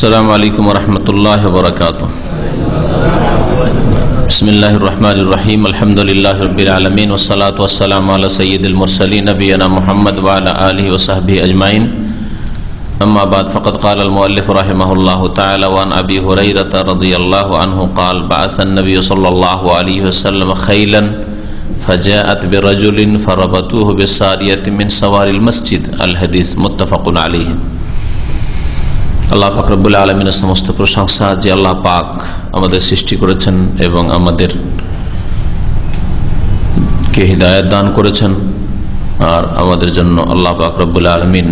अस्सलामु अलैकुम वरहमतुल्लाहि वबरकातुहू। बिस्मिल्लाहिर्रहमानिर्रहीम। अल्हम्दुलिल्लाहि रब्बिल आलमीन वस्सलातु वस्सलामु अला सय्यिदिल मुरसलीन नबियना मुहम्मद व अला आलिहि व सहबिहि अजमाइन। अम्मा बाद फ़क़द क़ालल मुअल्लिफ़ रहिमहुल्लाहु तआला व अन अबी हुरैरता रज़ियल्लाहु अन्हु क़ाल बअसन नबिय्यु सल्लल्लाहु अलैहि वसल्लम खैलन फजाअत बिरजुलिन फरबतूहु बिस्सारियति मिन सवारिल मस्जिद। अल हदीस मुत्तफ़क़ुन अलैहि। আল্লাহ পাক রব্বুল আলামিনের সমস্ত প্রশংসা যে আল্লাহ পাক আমাদের সৃষ্টি করেছেন এবং আমাদেরকে হিদায়াত দান করেছেন, আর আমাদের জন্য আল্লাহ পাক রব্বুল আলামিন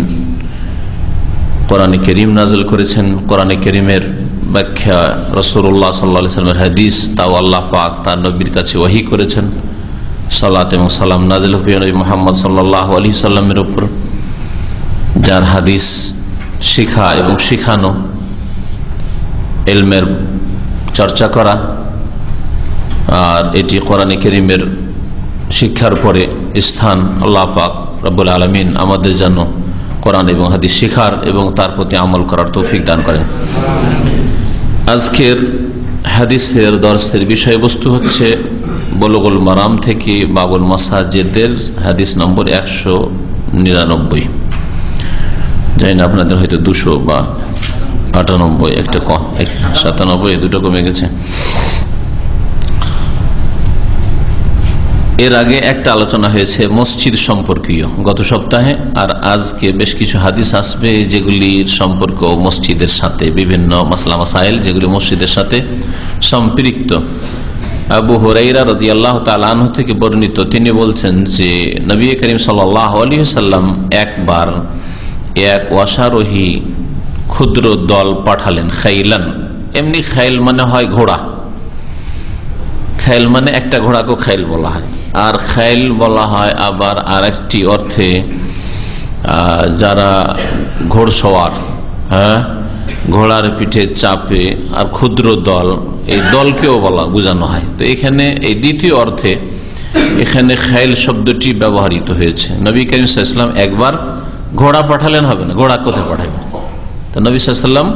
কোরআনে কারীম নাযিল করেছেন। কোরআনে কারীমের ব্যাখ্যা রাসূলুল্লাহ সাল্লাল্লাহু আলাইহি ওয়াসাল্লামের হাদিস, তাও আল্লাহ পাক তার নবীর কাছে ওহী করেছেন। সালাত এবং সালাম নাযিল হবে নবী মুহাম্মদ সাল্লাল্লাহু আলাইহি সাল্লামের উপর, যার হাদিস শিখা এবং শিখানো, ইলমের চর্চা করা, আর এটি কোরআনে কারীমের শিক্ষার পরে স্থান। আল্লাহ পাক রব্বুল আলামিন আমাদের জন্য কোরআন এবং হাদিস শিখার এবং তার প্রতি আমল করার তৌফিক দান করেন। আজকের হাদিসের দর্সের বিষয়বস্তু হচ্ছে বুলুগুল মারাম থেকে বাবুল মাসাজিদের হাদিস নম্বর 199। জানি না আপনাদের হয়তো 200 বা 98, একটা কম, 97, দুটো কমে গেছে। এর আগে একটা আলোচনা হয়েছে মসজিদ সম্পর্কীয় গত সপ্তাহে, আর আজকে বেশ কিছু হাদিস আসবে যেগুলির সম্পর্ক মসজিদের সাথে, বিভিন্ন মাসলা মাসাইল যেগুলি মসজিদের সাথে সম্পৃক্ত। আবু হুরায়রা রাদিয়াল্লাহু তাআলা আনহু থেকে বর্ণিত, তিনি বলছেন যে নবী করিম সাল্লাল্লাহু আলাইহি ওয়াসাল্লাম একবার এক অশ্বারোহী ক্ষুদ্র দল পাঠালেন। খাইলান, এমনি খাইল মানে হয় ঘোড়া, খাইল মানে একটা ঘোড়াকে খাইল বলা হয়, আর খাইল বলা হয় আবার আর একটি অর্থে যারা ঘোড়সওয়ার, হ্যাঁ, ঘোড়ার পিঠে চাপে, আর ক্ষুদ্র দল, এই দলকেও বোঝানো হয়। তো এখানে এই দ্বিতীয় অর্থে এখানে খাইল শব্দটি ব্যবহৃত হয়েছে। নবী করিম সাল্লাল্লাহু আলাইহি ওয়াসাল্লাম একবার ঘোড়া পাঠালেন, হবে না, ঘোড়া কোথায় পাঠাবেন? তো নবী সাল্লাল্লাহু আলাইহি ওয়াসাল্লাম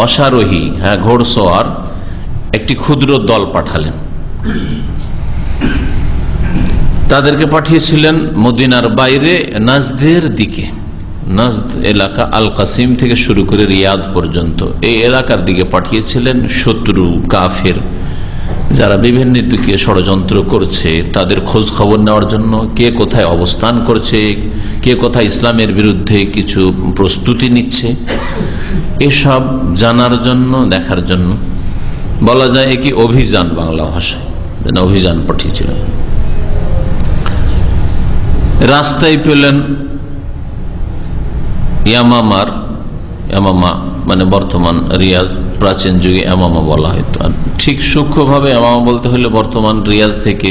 অশ্বারোহী, হ্যাঁ, ঘোড়সওয়ার একটি ক্ষুদ্র দল পাঠালেন। তাদেরকে পাঠিয়েছিলেন মদিনার বাইরে নাজদের দিকে। নাজদ এলাকা আল কাসিম থেকে শুরু করে রিয়াদ পর্যন্ত এই এলাকার দিকে পাঠিয়েছিলেন। শত্রু কাফের যারা বিভিন্ন দিকে ষড়যন্ত্র করছে তাদের খোঁজ খবর নেওয়ার জন্য, কে কোথায় অবস্থান করছে, কে কোথায় ইসলামের বিরুদ্ধে কিছু প্রস্তুতি নিচ্ছে, এসব জানার জন্য, দেখার জন্য বলা যায় একে অভিযান, বাংলা ভাষায় অভিযান পাঠিয়েছিলেন। রাস্তায় পেলেন ইয়ামামা মানে বর্তমান রিয়াজ, প্রাচীন যুগে ইয়ামামা বলা হতো। ঠিক সূক্ষ্মভাবে ইয়ামামা বলতে হলে বর্তমান রিয়াজ থেকে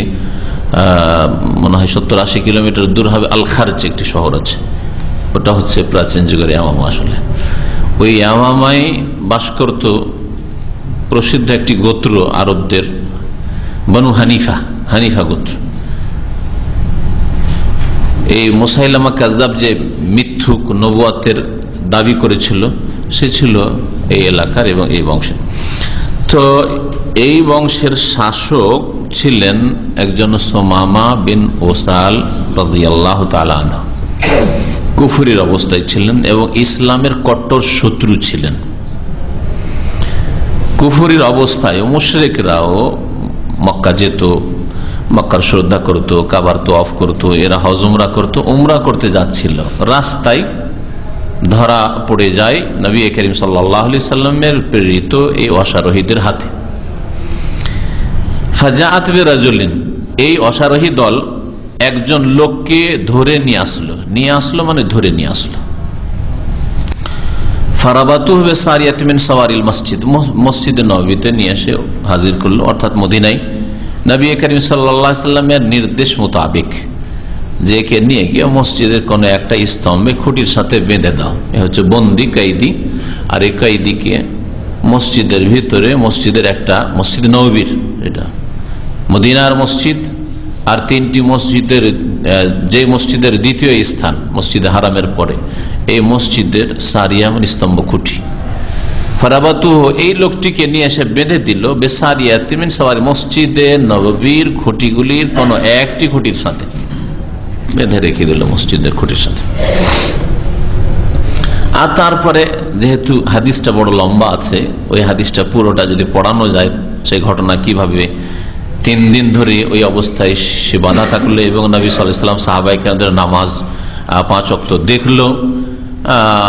মনে হয় 70-80 কিলোমিটার দূর হবে আল খারচ, একটি শহর আছে, ওটা হচ্ছে প্রাচীন যুগের ইয়ামামা। আসলে ওই ইয়ামামায় বাস করত প্রসিদ্ধ একটি গোত্র আরবদের, বনু হানিফা গোত্র। এই মুসাইলামা কাযযাব যে মিথ্যুক নবুয়াতের দাবি করেছিল, সে ছিল এই এলাকার এবং এই বংশের। তো এই বংশের শাসক ছিলেন একজন সুমামা বিন ওসাল রাদিয়াল্লাহু তাআলা আনহু। কুফরির অবস্থায় ছিলেন এবং ইসলামের কট্টর শত্রু ছিলেন। কুফরির অবস্থায় মুশরিকরাও মক্কা যেত, মক্কার শ্রদ্ধা করত, কাবার তোয়াফ করত, এরা হজ উমরা করত। উমরা করতে যাচ্ছিল, রাস্তায় ধরা পড়ে যায় নবী করিম সাল্লাল্লাহু আলাইহি সাল্লামের প্রেরিত এই অশ্বারোহীদের হাতে। ফাজাআত বিরাজুলিন, এই অশ্বারোহী দল একজন লোককে ধরে নিয়ে আসলো মানে ধরে নিয়ে আসলো। ফারাবাতুহু বিসারিয়াতিন মিন সাওয়ারিল মসজিদ, মসজিদে নববীতে নিয়ে এসে হাজির করলো, অর্থাৎ মদিনায়। নবী করিম সাল্লাল্লাহু আলাইহি সাল্লামের নির্দেশ মোতাবেক যে কে নিয়ে গিয়ে মসজিদের কোনো একটা স্তম্ভে খুঁটির সাথে বেঁধে দাও, এ হচ্ছে বন্দি, কয়েদি। আর এই কয়েদিকে মসজিদের ভিতরে, মসজিদের একটা, মসজিদ নববীর, এটা মদিনার মসজিদ, আর 3টি মসজিদের, যে মসজিদের দ্বিতীয় স্থান মসজিদে হারামের পরে, এই মসজিদের সারিয়া স্তম্ভ খুঁটি, ফারাবাতু, এই লোকটিকে নিয়ে এসে বেঁধে দিল বেসারিয়াতি মিন সাওয়ারি, মসজিদে নববীর খুঁটিগুলির কোন একটি খুঁটির সাথে বেঁধে রেখে দিল, মসজিদের খুঁটির সাথে। আর তারপরে যেহেতু হাদিসটা বড় লম্বা আছে, ওই হাদিসটা পুরোটা যদি পড়ানো যায়, সেই ঘটনা কিভাবে 3 দিন ধরে ওই অবস্থায় সে বাঁধা থাকলো এবং নবী সাল্লাল্লাহু আলাইহি ওয়াসাল্লাম সাহাবায়ে-কেরামদের নামাজ 5 ওয়াক্ত দেখলো।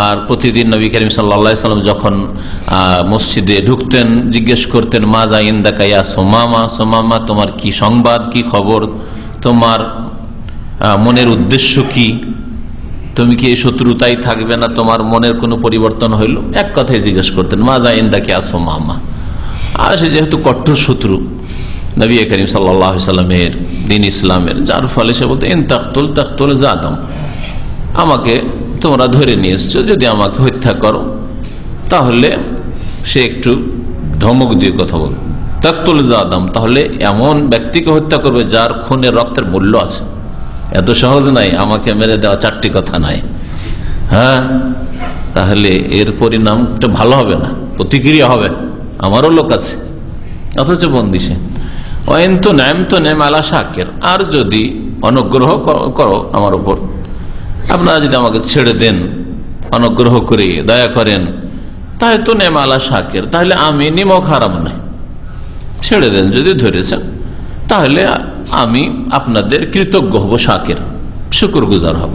আর প্রতিদিন নবী করিম সাল্লাল্লাহু আলাইহি ওয়াসাল্লাম যখন মসজিদে ঢুকতেন জিজ্ঞেস করতেন, মাজা ইনদাকা ইয়া সুমামা, সুমামা তোমার কি সংবাদ, কি খবর, তোমার মনের উদ্দেশ্য কি, তুমি কি এই শত্রুতাই থাকবে না, তোমার মনের কোনো পরিবর্তন হইল, এক কথাই জিজ্ঞেস করতেন, মাজা ইনদাকা ইয়া সুমামা। আর সে যেহেতু কট্টর শত্রু নবী করিম সাল্লাল্লাহু আলাইহি ওয়াসাল্লামের দ্বীন ইসলামের, যার ফলে সে বলতো ইন তাকতুল তাকতুল জাদাম, আমাকে তোমরা ধরে নিয়ে এসছো, যদি আমাকে হত্যা করো তাহলে, সে একটু ধমক দিয়ে কথা বল, তাকতুল জাদাম, তাহলে এমন ব্যক্তিকে হত্যা করবে যার খুনের রক্তের মূল্য আছে। এত সহজ নাই আমাকে মেরে দেওয়া, 4টি কথা নাই। হ্যাঁ, তাহলে এর পরিণামটা ভালো হবে না, প্রতিক্রিয়া হবে, আমারও লোক আছে, অথচ বন্দিসে। আলা শাকের, আর যদি অনুগ্রহ করো আমার উপর, আপনারা যদি আমাকে ছেড়ে দেন অনুগ্রহ করে, দয়া করেন, তাহলে তো নেম আলা শাকের, তাহলে আমি নিমক হারাম নাই, ছেড়ে দেন যদি ধরেছেন, তাহলে আমি আপনাদের কৃতজ্ঞ হব, শাকের, শুকরগুজার হব।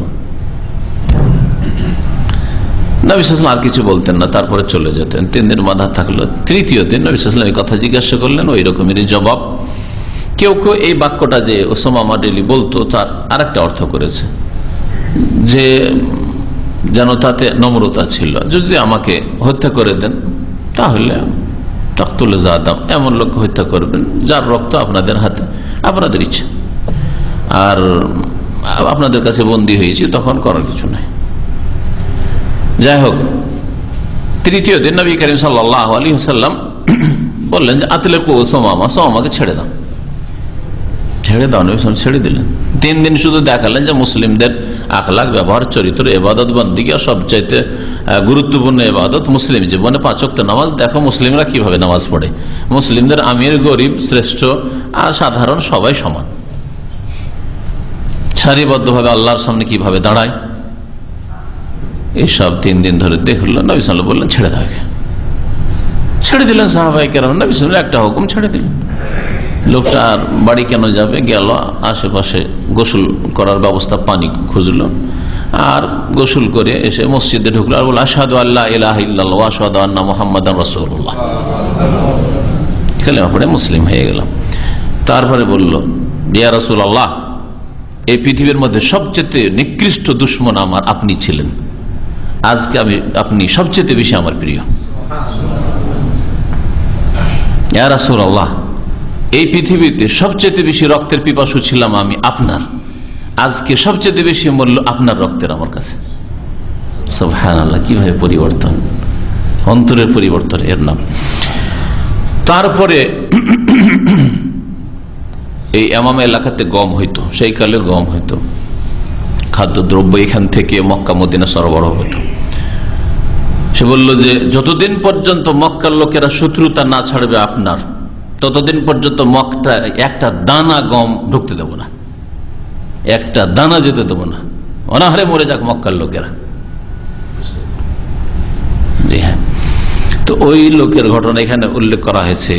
নবী সাল্লাল্লাহু আলাইহি ওয়াসাল্লাম আর কিছু বলতেন না, তারপরে চলে যেতেন। 3 দিন বাঁধা থাকলো। 3য় দিন নবী সাল্লাল্লাহু আলাইহি ওয়াসাল্লাম এই কথা জিজ্ঞাসা করলেন, ওই রকমেরই জবাব। কেউ কেউ এই বাক্যটা যে ওসামা ডেলি বলতো, তার আরেকটা অর্থ করেছে, যে যেন তাতে নম্রতা ছিল, যদি আমাকে হত্যা করে দেন তাহলে তাকতুল জাদাম, এমন লোককে হত্যা করবেন যার রক্ত আপনাদের হাতে, আপনাদের ইচ্ছা, আর আপনাদের কাছে বন্দী হয়েছি, তখন করার কিছু নাই। যাই হোক, 3য় দিন নবী করিম সাল্লাল্লাহু আলাইহি ওয়াসাল্লাম বললেন যে আতলিকু সুমামা, সুমামাকে ছেড়ে দাও, ছেড়ে দাও। নবী সাল্লাল্লাহু ছেড়ে দিলেন। 3 দিন শুধু দেখালেন যে মুসলিমদের আখলাক, ব্যবহার, চরিত্র, ইবাদত বন্দেগী সবচাইতে গুরুত্বপূর্ণ ইবাদত মুসলিম জীবনে 5 ওয়াক্ত নামাজ। দেখো মুসলিমরা কিভাবে নামাজ পড়ে, মুসলিমদের আমির, গরিব, শ্রেষ্ঠ আর সাধারণ সবাই সমান, সারিবদ্ধভাবে আল্লাহর সামনে কিভাবে দাঁড়ায়, এইসব 3 দিন ধরে দেখলো। নবী সাল্লাল্লাহু বললেন ছেড়ে দাও, ছেড়ে দিলেন সাহাবায়ে কেরাম। নবী সাল্লাল্লাহু একটা হুকুম ছেড়ে দিলেন। লোকটা আর বাড়ি কেন যাবে, গেল আশেপাশে গোসল করার ব্যবস্থা, পানি খুঁজলো, আর গোসল করে এসে মসজিদে ঢুকলো আর বলল আশহাদু আল্লা ইলাহা ইল্লাল্লাহ ওয়া আশহাদু আন্না মুহাম্মাদান রাসূলুল্লাহ, কালেমা পড়ে মুসলিম হয়ে গেলাম। তারপরে বলল ইয়া রাসূলুল্লাহ, এই পৃথিবীর মধ্যে সবচেয়ে নিকৃষ্ট দুশমন আমার আপনি ছিলেন, আজকে আপনি সবচেয়ে বেশি আমার প্রিয়। ইয়া রাসূলুল্লাহ, এই পৃথিবীতে সবচেয়ে বেশি রক্তের পিপাসু ছিলাম আমি আপনার, আজকে সবচেয়ে বেশি মূল্য আপনার রক্তের আমার কাছে। সুবহানাল্লাহ, কিভাবে পরিবর্তন, অন্তরের পরিবর্তন এর নাম। তারপরে এই এমাম এলাকাতে গম হইতো, সেই কালে গম হইতো, খাদ্যদ্রব্য এখান থেকে মক্কা মদিনা সরবরাহ হইতো। সে বলল যে যতদিন পর্যন্ত মক্কার লোকেরা শত্রুতা না ছাড়বে আপনার, ততদিন পর্যন্ত মক্কা একটা দানা গম ঢুকতে দেব না, একটা দানা যেতে দেব না, অনাহারে মরে যাক মক্কার লোকেরা। জি হ্যাঁ, তো ওই লোকের ঘটনা এখানে উল্লেখ করা হয়েছে।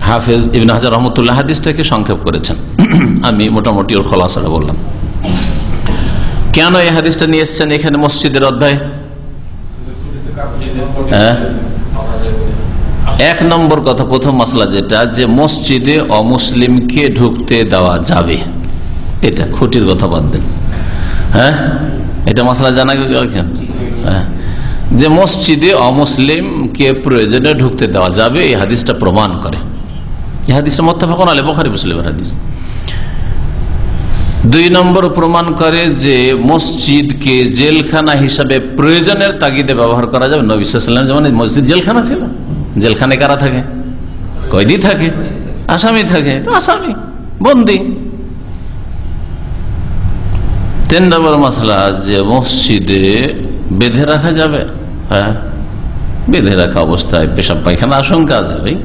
হাফেজ ইবনে হাজার রহমতুল্লাহ হাদিসটাকে সংক্ষেপ করেছেন, আমি মোটামুটি ওর খোলাসাটা বললাম। কেন এই হাদিসটা নিয়ে এসছেন এখানে মসজিদের অধ্যায়? হ্যাঁ, 1 নম্বর কথা, প্রথম মাসলা যেটা, যে মসজিদে অমুসলিমকে ঢুকতে দেওয়া যাবে, এটা খুঁটির কথা বাদ দেন। হ্যাঁ, এটা মাসলা জানা গেছেন, হ্যাঁ, যে মসজিদে অমুসলিমকে প্রয়োজনে ঢুকতে দেওয়া যাবে, এই হাদিসটা প্রমাণ করে। এই হাদিসটা মুত্তাফাকুন আলাইহি, বুখারী মুসলিমের হাদিস। 2 নম্বর প্রমাণ করে যে মসজিদকে জেলখানা হিসাবে প্রয়োজনের তাগিদে ব্যবহার করা যাবে। নবী সাল্লাল্লাহু আলাইহি ওয়াসাল্লাম যেমন মসজিদ জেলখানা ছিল, জেলখানায় কারা থাকে? কয়েদি থাকে, আসামি থাকে, তো আসামি বন্দী। 3 নম্বর মাসলা, যে মসজিদে বেঁধে রাখা যাবে। হ্যাঁ, বেঁধে রাখা অবস্থায় পেশাব পায়খানা আশঙ্কা আছে, ভাই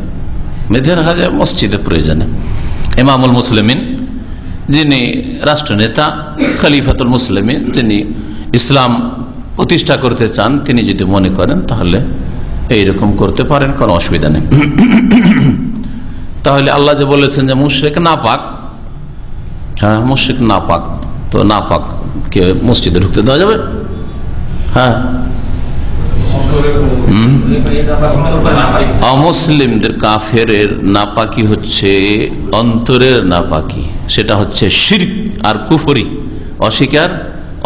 বেঁধে রাখা যায় মসজিদে প্রয়োজনে। ইমামুল মুসলিমিন, যিনি রাষ্ট্রনেতা, খলিফাতুল মুসলিমিন, যিনি ইসলাম প্রতিষ্ঠা করতে চান, তিনি যদি মনে করেন তাহলে এইরকম করতে পারেন, কোনো অসুবিধা নেই। তাহলে আল্লাহ যে বলেছেন যে মুশরিক নাপাক, হ্যাঁ মুশরিক নাপাক, তো নাপাক কে মসজিদে ঢুকতে দেওয়া যাবে? হ্যাঁ, অমুসলিমদের কাফেরের নাপাকি হচ্ছে অন্তরের নাপাকি, সেটা হচ্ছে শিরক আর কুফরি, অস্বীকার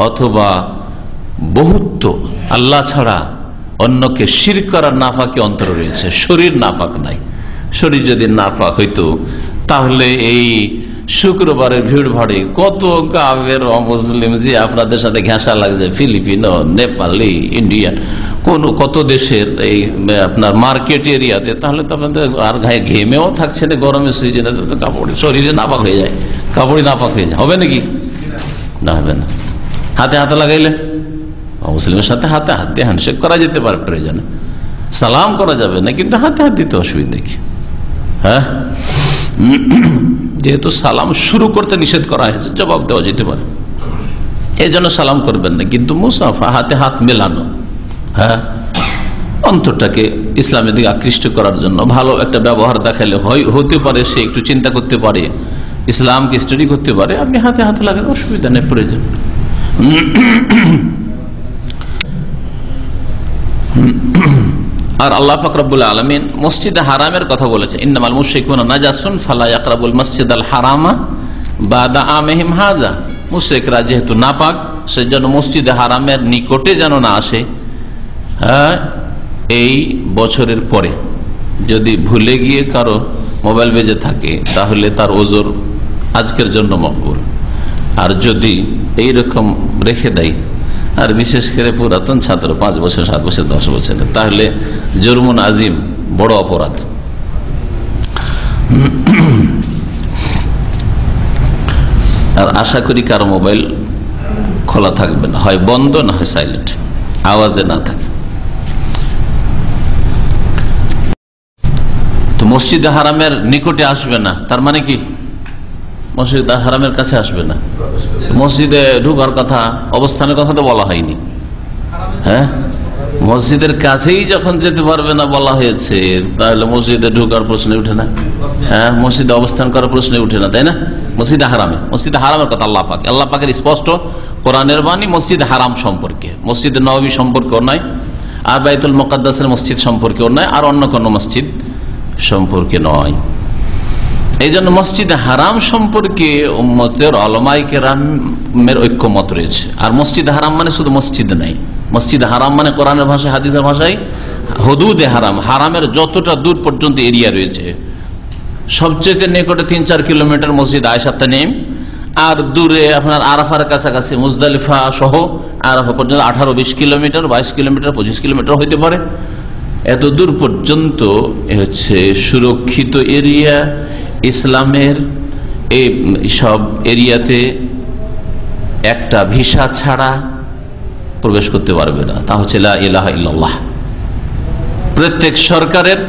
অথবা বহুত্ব, আল্লাহ ছাড়া অন্যকে শিরক করার নাপাকি অন্তরে রয়েছে, শরীর নাপাক নাই। শরীর যদি নাপাক হইতো তাহলে এই শুক্রবারের ভিড় ভাড়ে কত কাফের অমুসলিম যে আপনাদের সাথে ঘেঁষা লাগছে, ফিলিপিনো, নেপালি, ইন্ডিয়ান, কত দেশের এই আপনার মার্কেট এরিয়াতে, তাহলে তো আপনাদের আর গায়ে ঘেমেও থাকছে না, গরমের সিজনে তো কাপড় শরীরে নাপাক হয়ে যায়, কাপড়ই নাপাক হয়ে যায়। হবে নাকি? না, হবে না। হাতে হাতে লাগাইলে মুসলিমের সাথে হাতে হাত দিয়ে হ্যান্ডশেক করা যেতে পারে প্রয়োজনে, সালাম করা যাবে না, কিন্তু হাতে হাত দিতে অসুবিধা কি? হ্যাঁ, যেহেতু সালাম শুরু করতে নিষেধ করা হয়েছে, জবাব দেওয়া যেতে পারে, এই জন্য সালাম করবেন না, কিন্তু মুসাফা হাতে হাত মেলানো, হ্যাঁ, অন্তরটাকে ইসলামের দিকে আকৃষ্ট করার জন্য ভালো একটা ব্যবহার দেখালে হতে পারে, সে একটু চিন্তা করতে পারে, ইসলামকে স্টাডি করতে পারে, আপনি হাতে হাত লাগান, অসুবিধা নেই, প্রয়োজন। আর আল্লাহ পাক রব্বুল আলামিন মসজিদে হারামের কথা বলেছে, ইন্নামাল মুশরিকুনা নাজাসুন ফালা ইয়াকরাবুল মাসজিদাল হারামা বাদা আমিহিম হাযা। মুশরিকরা যেহেতু নাপাক, সেজন্য মসজিদে হারামের নিকটে যেন না আসে হ্যাঁ এই বছরের পরে। যদি ভুলে গিয়ে কারো মোবাইল বেজে থাকে তাহলে তার ওজর আজকের জন্য মকবুল, আর যদি এইরকম রেখে দেয়, আর বিশেষ করে পুরাতন ছাত্র 5 বছর 7 বছর 10 বছর, তাহলে জুরমুন আজিম, বড় অপরাধ। আর আশা করি কারো মোবাইল খোলা থাকবে না, হয় বন্ধ না হয় সাইলেন্ট, আওয়াজে না থাকে। তো মসজিদে হারামের নিকটে আসবে না, তার মানে কি মসজিদে হারামের কাছে আসবে না। মসজিদে ঢুকার কথা, অবস্থানের কথা তো বলা হয়নি। হ্যাঁ, মসজিদের কাছেই যখন যেতে পারবে না বলা হয়েছে, তাহলে মসজিদে ঢুকার প্রশ্নে উঠে না। হ্যাঁ, মসজিদে অবস্থান করার প্রশ্নে উঠে না, তাই না? মসজিদে হারামের কথা আল্লাহ পাকের স্পষ্ট কোরআনের বাণী মসজিদে হারাম সম্পর্কে, মসজিদে নববী সম্পর্কেও নয়, আর বাইতুল মুকাদ্দাসের মসজিদ সম্পর্কেও নয়, আর অন্য কোনো মসজিদ সম্পর্কে নয়। এই জন্য মসজিদে হারাম সম্পর্কে উম্মতের উলামায়ে কেরামের ঐক্যমত রয়েছে। আর মসজিদে হারাম মানে শুধু মসজিদ নাই, মসজিদে হারাম মানে কোরআনের ভাষায়, হাদিসের ভাষায় হুদুদে হারাম, হারামের যতটা দূর পর্যন্ত এরিয়া রয়েছে। সবচেয়ে নিকটে 3-4 কিলোমিটার মসজিদ আয়েশা তানিম, আর দূরে আপনার আরাফার কাছাকাছি মুজদালিফা সহ আরাফা পর্যন্ত 18-20 কিলোমিটার, 22 কিলোমিটার, 25 কিলোমিটার হইতে পারে। এত দূর পর্যন্ত হচ্ছে সুরক্ষিত এরিয়া। ইসলামের এই সব এরিয়াতে একটা ভিসা ছাড়া প্রবেশ করতে পারবে না, তা হচ্ছে লা ইলাহা ইল্লাল্লাহ। প্রত্যেক সরকারের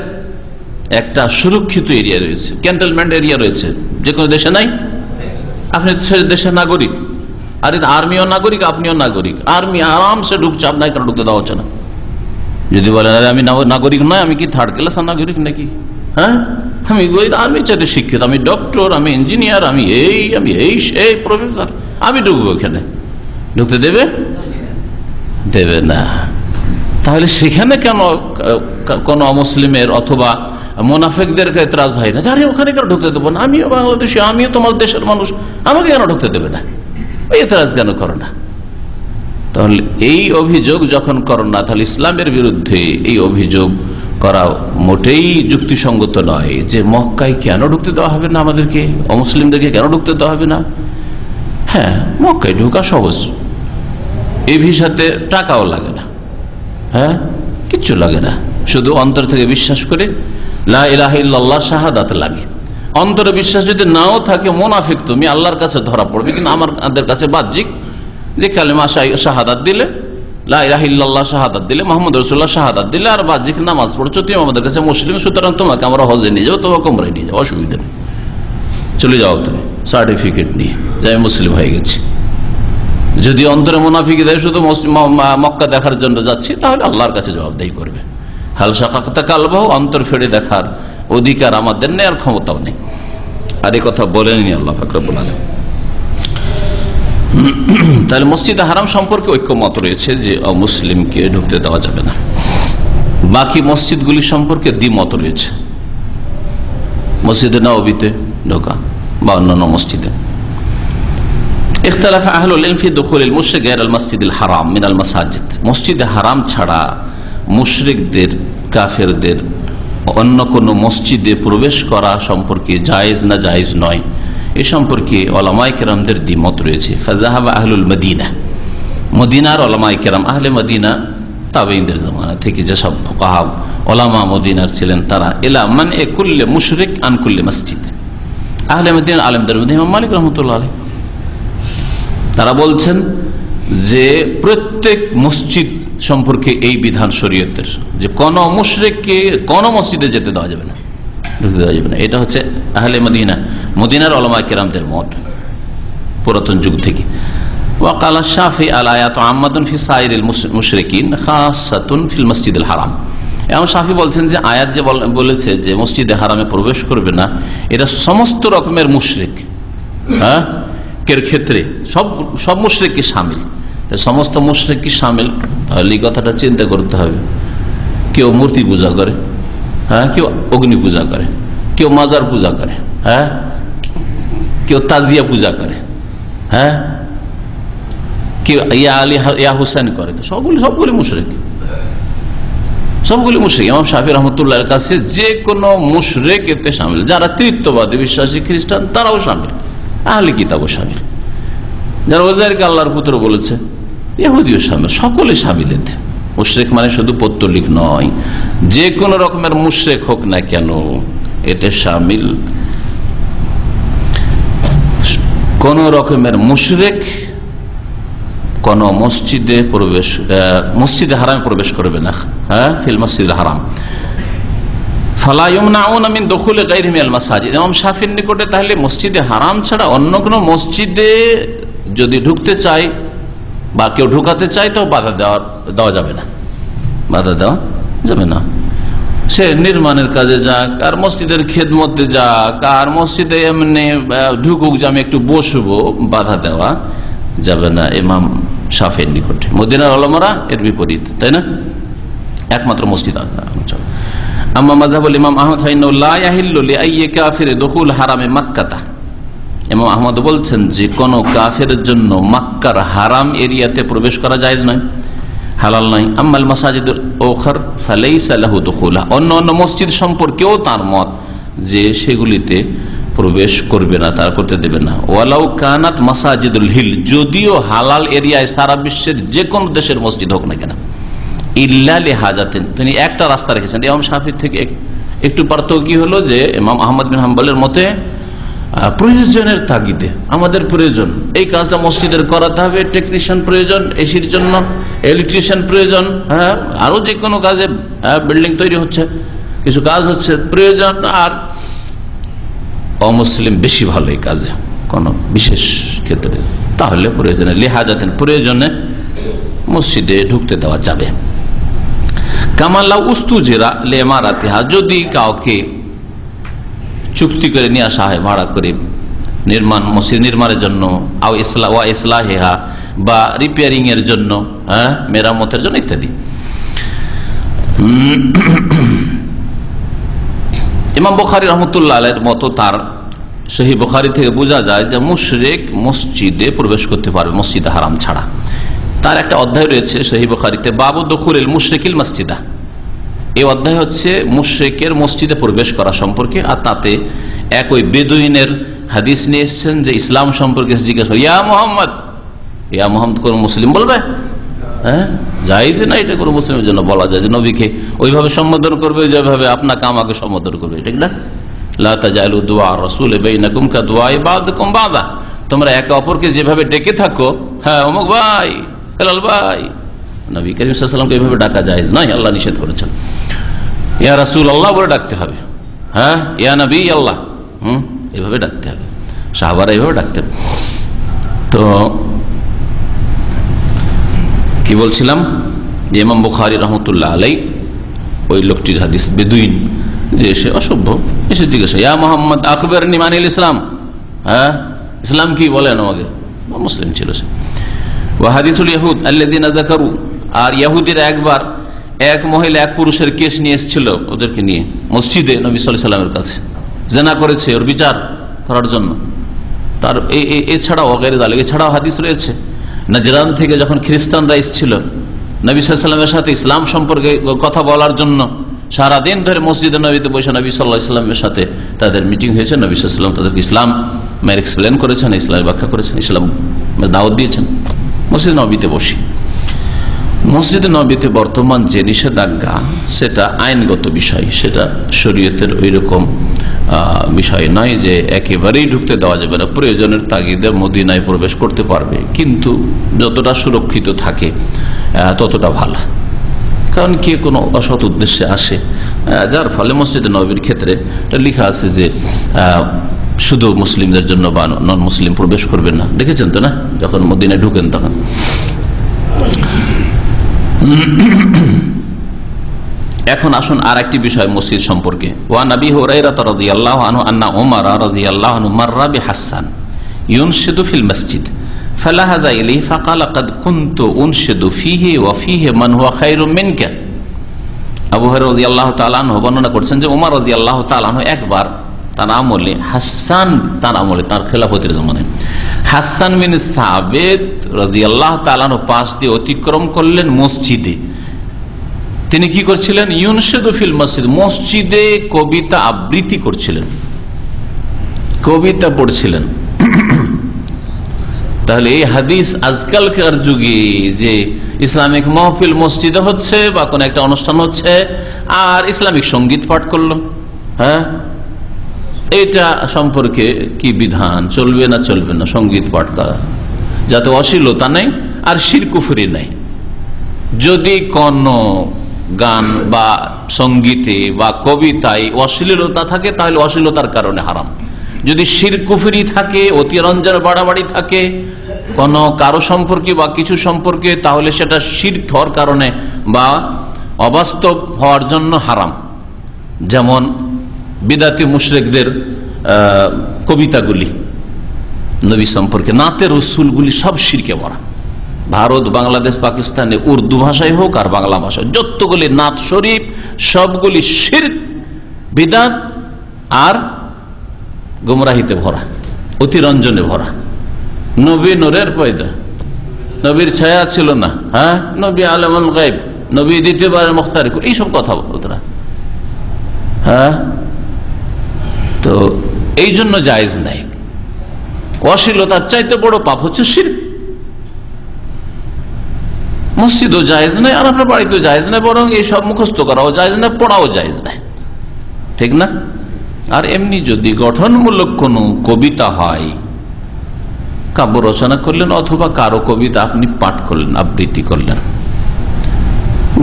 একটা সুরক্ষিত এরিয়া রয়েছে, ক্যান্টনমেন্ট এরিয়া রয়েছে, যে কোনো দেশে নাই। আপনি দেশের নাগরিক, আর আর্মিও নাগরিক, আপনিও নাগরিক, আর্মি আরামসে ঢুকছে, আপনাকে কেন ঢুকতে দেওয়া হচ্ছে না? যদি বলেন আরে আমি নাগরিক নয়, আমি কি থার্ড ক্লাসের নাগরিক নাকি? হ্যাঁ, আমি আর্মির চাইতে শিক্ষিত, আমি ডক্টর, আমি ইঞ্জিনিয়ার, আমি এই সেই প্রফেসর, আমি ঢুকবো এখানে, ঢুকতে দেবে? দেবে না। তাহলে সেখানে কেন কোন অমুসলিমের অথবা মুনাফিকদেরকে এতরাজ হয় না, আরে ওখানে কেন ঢুকতে দেবো না, আমিও বাংলাদেশি, আমিও তোমার দেশের মানুষ, আমাকে কেন ঢুকতে দেবে না, ওই এতরাজ কেন করো না? তাহলে এই অভিযোগ যখন করো না, তাহলে ইসলামের বিরুদ্ধে এই অভিযোগ করা মোটেই যুক্তিসঙ্গত নয়। যে মক্কায় কেন ঢুকতে দেওয়া হবে না আমাদেরকে, অমুসলিমদেরকে কেন ঢুকতে দেওয়া হবে না? হ্যাঁ, মক্কায় ঢোকা সহজ, এই ভিসাতে টাকাও লাগে না, হ্যাঁ কিচ্ছু লাগে না, শুধু অন্তর থেকে বিশ্বাস করে লা ইলাহা ইল্লাল্লাহ শাহাদাত লাগে। অন্তরে বিশ্বাস যদি নাও থাকে, মুনাফিক তুমি, আল্লাহর কাছে ধরা পড়বে, কিন্তু আমাদের কাছে বাহ্যিক যে কালেমা শাহাদাত দিলে লা ইলাহা ইল্লাল্লাহ শাহাদাত দিলে, মুহাম্মদ রাসূলুল্লাহ শাহাদাত দিলে, আর বাহ্যিক নামাজ পড়ছো, তুমি আমাদের কাছে মুসলিম, সুতরাং তোমাকে আমরা হজে নিয়ে যাবো, তোমাকে উমরায় নিয়ে যাবো, অসুবিধা নেই, চলে যাও তুমি সার্টিফিকেট নিয়ে যে আমি মুসলিম হয়ে গেছি। যদি অন্তরে মুনাফিকি দেয় শুধু মক্কা দেখার জন্য যাচ্ছি, তাহলে আল্লাহর কাছে জবাবদেহি করবে। হাল শাকাকতা কালবাহু, অন্তর ফেড়ে দেখার অধিকার আমাদের নেই, আর ক্ষমতাও নেই। আর এই কথা বলেননি আল্লাহ পাক রব্বুল আলামিন। তাহলে মসজিদে হারাম সম্পর্কে ঐক্যমত রয়েছে যে অমুসলিমকে ঢুকতে দেওয়া যাবে না। বাকি মসজিদগুলি সম্পর্কে দ্বিমত রয়েছে। মসজিদে নববীতে ঢোকা বা অন্যান্য মসজিদে ইখতিলাফ আহলুল ইলম ফি দুখুলিল মুশরিক গায়রুল মাসজিদিল হারাম মিনাল মাসাজিদ। মসজিদে হারাম ছাড়া মুশরিকদের, কাফেরদের অন্য কোনো মসজিদে প্রবেশ করা সম্পর্কে জায়েজ না জায়েজ নয়, এ সম্পর্কে ওলামায়ে কেরামদের দ্বিমত রয়েছে। ফাযাহাবা আহলুল মদিনা, মদিনার ওলামায়ে কেরাম, আহলে মদিনা তাবেঈনদের জামানা থেকে যেসব ফুকাহা ওলামা মদিনার ছিলেন, তারা ইলা মান এ কুল্লে মুশরিক আন কুল্লে মসজিদ। আহলে মদিনার আলেমদের মধ্যে ইমাম মালিক রাহমাতুল্লাহ আলাইহি, তারা বলছেন যে প্রত্যেক মসজিদ সম্পর্কে এই বিধান শরীয়তের, যে কোন মুশরিককে কোন মসজিদে যেতে দেওয়া যাবে না, ঢুকতে দেওয়া যাবে না। এটা হচ্ছে আহলে মদিনা, মদিনার উলামায়ে কেরামদের মত পুরাতন যুগ থেকে। ওয়াকাল শাফি আল আয়াত আম্মাতুন ফি সাইরিল মুশরিকিন খাসাতুন ফিল মসজিদিল হারাম। এবং শাফি বলছেন যে আয়াত যে বলেছে যে মসজিদে হারামে প্রবেশ করবে না, এটা সমস্ত রকমের মুশরিক, হ্যাঁ, এর ক্ষেত্রে সব মুশরিককে শামিল। সমস্ত মুশরিককে শামিল, তাহলে এই কথাটা চিন্তা করতে হবে। কেউ মূর্তি পূজা করে, হ্যাঁ, কেউ অগ্নি পূজা করে, কেউ মাজার পূজা করে, হ্যাঁ, কেউ তাজিয়া পূজা করে, হ্যাঁ, কেউ ইয়া আলী ইয়া হুসেন করে, তো সবগুলি মুশরিক, সবগুলি মুশরিক। ইমাম শাফি রহমতুল্লাহর কাছে যে কোনো মুশরিক এতে শামিল। যারা তৃতীয়বাদী বিশ্বাসী খ্রিস্টান তারাও শামিল, আহলে কিতাবও শামিল, যারা ওজাইরকে আল্লাহর পুত্র বলেছে ইহুদিও শামিল, সকলে শামিল এতে। মুশরিক মানে শুধু পৌত্তলিক নয়, যে কোনো রকমের মুশরিক হোক না কেন এতে শামিল। কোন রকমের মুশরিক কোন মসজিদে প্রবেশ, মসজিদে হারামে প্রবেশ করবে না, হ্যাঁ, ফিল মসজিদে হারাম। ফালা ইউমনাউনা মিন দুখুলি গায়রিহি মিনাল মাসাজিদ। ইমাম শাফির নিকটে তাহলে মসজিদে হারাম ছাড়া অন্য কোন মসজিদে যদি ঢুকতে চায় বা কেউ ঢুকাতে চায় তো বাধা দেওয়া যাবে না, বাধা দেওয়া যাবে না। সে নির্মাণের কাজে যাক, আর মসজিদের খেদমতে যাক, আর মসজিদে এমনি ঢুকুক যে আমি একটু বসবো, বাধা দেওয়া যাবে না ইমাম শাফির নিকটে। মদিনার উলামারা এর বিপরীত, তাই না, একমাত্র মসজিদ। আম্মা মাযহাবুল ইমাম আহমদ ফাইন্নাহু লা ইয়াহিল্লু লিআইয়ি কাফির দুখুল হারামে মাক্কাতা। ইমাম আহমদ বলছেন যে কোন কাফেরের জন্য মক্কার হারাম এরিয়াতে প্রবেশ করা জায়েজ নয়, হালাল নয়। আম্মাল মাসাজিদুল উখর ফালাইসা লাহু দুখুলা। অন্য মসজিদ সম্পর্কেও তার মত যে সেগুলিতে প্রবেশ করবে না, তার করতে দেবে না। ওয়ালাউ কানাত মাসাজিদুল হিল, যদিও হালাল এরিয়ায় সারা বিশ্বের যে কোন দেশের মসজিদ হোক না কেন, ইল্লা লিহাজাতিন, তিনি একটা রাস্তা রেখেছেন। ইমাম শাফির থেকে একটু পার্থক্য কি হলো যে ইমাম আহমদ বিন হাম্বলের মতে প্রয়োজনের তাগিদে, আমাদের প্রয়োজন, এই কাজটা মসজিদের করাতে হবে, টেকনিশিয়ান প্রয়োজন, এসির জন্য ইলেকট্রিশিয়ান প্রয়োজন, হ্যাঁ, আরো যে কোনো কাজে, বিল্ডিং তৈরি হচ্ছে, কিছু কাজ হচ্ছে, প্রয়োজন। আর অমুসলিম বেশি ভালো এই কাজে কোন বিশেষ ক্ষেত্রে, তাহলে প্রয়োজনে লিহাজাতেন, প্রয়োজনে মসজিদে ঢুকতে দেওয়া যাবে। কামাল্লা উস্তুজেরা লেমারাতিহা, যদি কাউকে চুক্তি করে নিয়ে আসা হয় ভাড়া করে মসজিদ নির্মাণের জন্য, আও ইসলাহিহা, বা রিপেয়ারিং এর জন্য, হ্যাঁ, মেরামতের জন্য ইত্যাদি। ইমাম বুখারী রাহমাতুল্লাহ আলাইহির মতো, তার সহিহ বুখারী থেকে বোঝা যায় যে মুশরিক মসজিদে প্রবেশ করতে পারবে মসজিদে হারাম ছাড়া। তার একটা অধ্যায় রয়েছে সহিহ বুখারীতে, বাবু দুখুলিল মুশরিকিল মসজিদা। এই অধ্যায় হচ্ছে মুশরিকের মসজিদে প্রবেশ করা সম্পর্কে। আর তাতে ওই বেদুইনের হাদিস নিয়ে এসেছেন যে ইসলাম সম্পর্কে জিজ্ঞাসা, ইয়া মোহাম্মদ কোন মুসলিম বলবে? হ্যাঁ, জায়েজ না এটা কোনো মুসলিমের জন্য বলা যায় যে নবীকে ওইভাবে সম্বোধন করবে যেভাবে আপনাকে আমাকে সম্বোধন করবে, ঠিক না? লা তাজালু দুআ রাসূল বাইনাকুম কাদুআই বাযকুম বাযা, তোমরা একে অপরকে যেভাবে ডেকে থাকো, হ্যাঁ, অমুক ভাই, হেলাল ভাই, নবী করিম সাল্লাল্লাহু আলাইহি ওয়াসাল্লামকে এভাবে ডাকা জায়েজ নয়, আল্লাহ নিষেধ করেছেন। ইয়া রাসূলুল্লাহ বলে ডাকতে হবে, হ্যাঁ, ইয়া নবী আল্লাহ, এভাবে ডাকতে হবে, সাহাবারা এভাবে ডাকতেন। তো কি বলছিলাম, যে ইমাম বুখারী রাহমাতুল্লাহ আলাইহি ওই লোকটির হাদিস, বেদুইন যে এসে অসভ্য এসে জিজ্ঞাসা, ইয়া মুহাম্মদ আখবিরনি মানিল ইসলাম, হ্যাঁ ইসলাম কি বলেন আমাকে, মুসলিম ছিল সে। ওয়া হাদিসুল ইয়াহুদ আল্লাযিনা যাকারু, আর ইহুদিরা একবার এক মহিলা এক পুরুষের কেস নিয়ে এসেছিল ওদেরকে নিয়ে মসজিদে নবী সাল্লাল্লাহু আলাইহি ওয়াসাল্লামের কাছে, জিনা করেছে, ওর বিচার করার জন্য। তার এছাড়াও এছাড়াও হাদিস রয়েছে, নাজরান থেকে যখন খ্রিস্টানরা এসেছিল নবী সাল্লাল্লাহু আলাইহি ওয়াসাল্লামের সাথে ইসলাম সম্পর্কে কথা বলার জন্য, সারাদিন ধরে মসজিদে নবীতে বসে নবী সাল্লাল্লাহু আলাইহি ওয়াসাল্লামের সাথে তাদের মিটিং হয়েছে, নবী সাল্লাল্লাহু আলাইহি ওয়াসাল্লাম তাদেরকে ইসলাম এক্সপ্লেন করেছেন, ইসলামের ব্যাখ্যা করেছেন, ইসলাম দাওয়াত দিয়েছেন মসজিদ নবীতে বসে। মসজিদ নবীতে বর্তমান যে নিষেধাজ্ঞা সেটা আইনগত বিষয়, সেটা শরীয়তের ওই রকম বিষয় নয় যে একেবারেই ঢুকতে দেওয়া যাবে না, প্রয়োজনের তাগিদে মদিনায় প্রবেশ করতে পারবে, কিন্তু যতটা সুরক্ষিত থাকে ততটা ভালো। কারণ কে কোনো অসৎ উদ্দেশ্যে আসে, যার ফলে মসজিদে নবীর ক্ষেত্রে লেখা আছে যে শুধু মুসলিমদের জন্য বা নন মুসলিম প্রবেশ করবেন না, দেখেছেন তো না যখন মদিনায় ঢুকেন তখন। এখন আসুন আর একটি বিষয় মসজিদ সম্পর্কে। ওয়ান আবি হুরায়রা রাদিয়াল্লাহু আনহু আন্না উমর রাদিয়াল্লাহু আনহু মাররা বিহাসান ইউনশিদু ফিল মসজিদ ফালাহাযা ইলাইহি ফাকালা ক্বাদ কুনতু উনশিদু ফিহি ওয়া ফিহি মান হুয়া খায়রুম মিনকা। আবু হুরায়রা রাদিয়াল্লাহু তাআলা আনহু বর্ণনা করছেন যে উমর রাদিয়াল্লাহু তাআলা আনহু একবার তার আমলে তার খেলাফতের জামানে হাসান বিন সাবিত রাদিয়াল্লাহু তাআলা আনহু পাশ দিয়ে অতিক্রম করলেন মসজিদে। তিনি কি করছিলেন, ইউনশিদু ফিল মসজিদ, মসজিদে কবিতা আবৃত্তি করছিলেন, কবিতা পড়ছিলেন। তাহলে এই হাদিস আজকালকার যুগে যে ইসলামিক মাহফিল মসজিদে হচ্ছে বা কোন একটা অনুষ্ঠান হচ্ছে আর ইসলামিক সঙ্গীত পাঠ করলো, হ্যাঁ এটা সম্পর্কে কি বিধান, চলবে না চলবে না সঙ্গীত পাঠ করা, যাতে অশ্লীলতা নেই আর শিরকুফরি নেই। যদি কোন গান বা সঙ্গীতে বা কবিতায় অশ্লীলতা থাকে তাহলে অশ্লীলতার কারণে হারাম। যদি শিরকুফরি থাকে, অতিরঞ্জন বাড়াবাড়ি থাকে কোন কারো সম্পর্কে বা কিছু সম্পর্কে, তাহলে সেটা শিরক হওয়ার কারণে বা অবাস্তব হওয়ার জন্য হারাম। যেমন বিদাতি মুশরিকদের কবিতাগুলি নবী সম্পর্কে, নাতে রসুলগুলি সব শিরকে ভরা। ভারত, বাংলাদেশ, পাকিস্তানে উর্দু ভাষায় হোক আর বাংলা ভাষায় যতগুলি নাত শরীফ সবগুলি শিরক, বিদাত আর গুমরাহিতে ভরা, অতিরঞ্জনে ভরা। নবী নূরের পয়দা, নবীর ছায়া ছিল না, হ্যাঁ নবী আলমুল গায়ব, নবী দ্বিতীয়বারের মুখতারি, এইসব কথা বলতরা, হ্যাঁ। তো এই জন্য জায়েজ নাই। অশ্লীলতার চাইতে বড় পাপ হচ্ছে শিরক। মসজিদও জায়েজ নাই আর আপনার বাড়িতেও জায়েজ নাই, বরং এইসব মুখস্থ করাও জায়েজ নাই, পড়াও জায়েজ নাই, ঠিক না? আর এমনি যদি গঠনমূলক কোনো কবিতা হয়, কাব্য রচনা করলেন অথবা কারো কবিতা আপনি পাঠ করলেন, আবৃত্তি করলেন,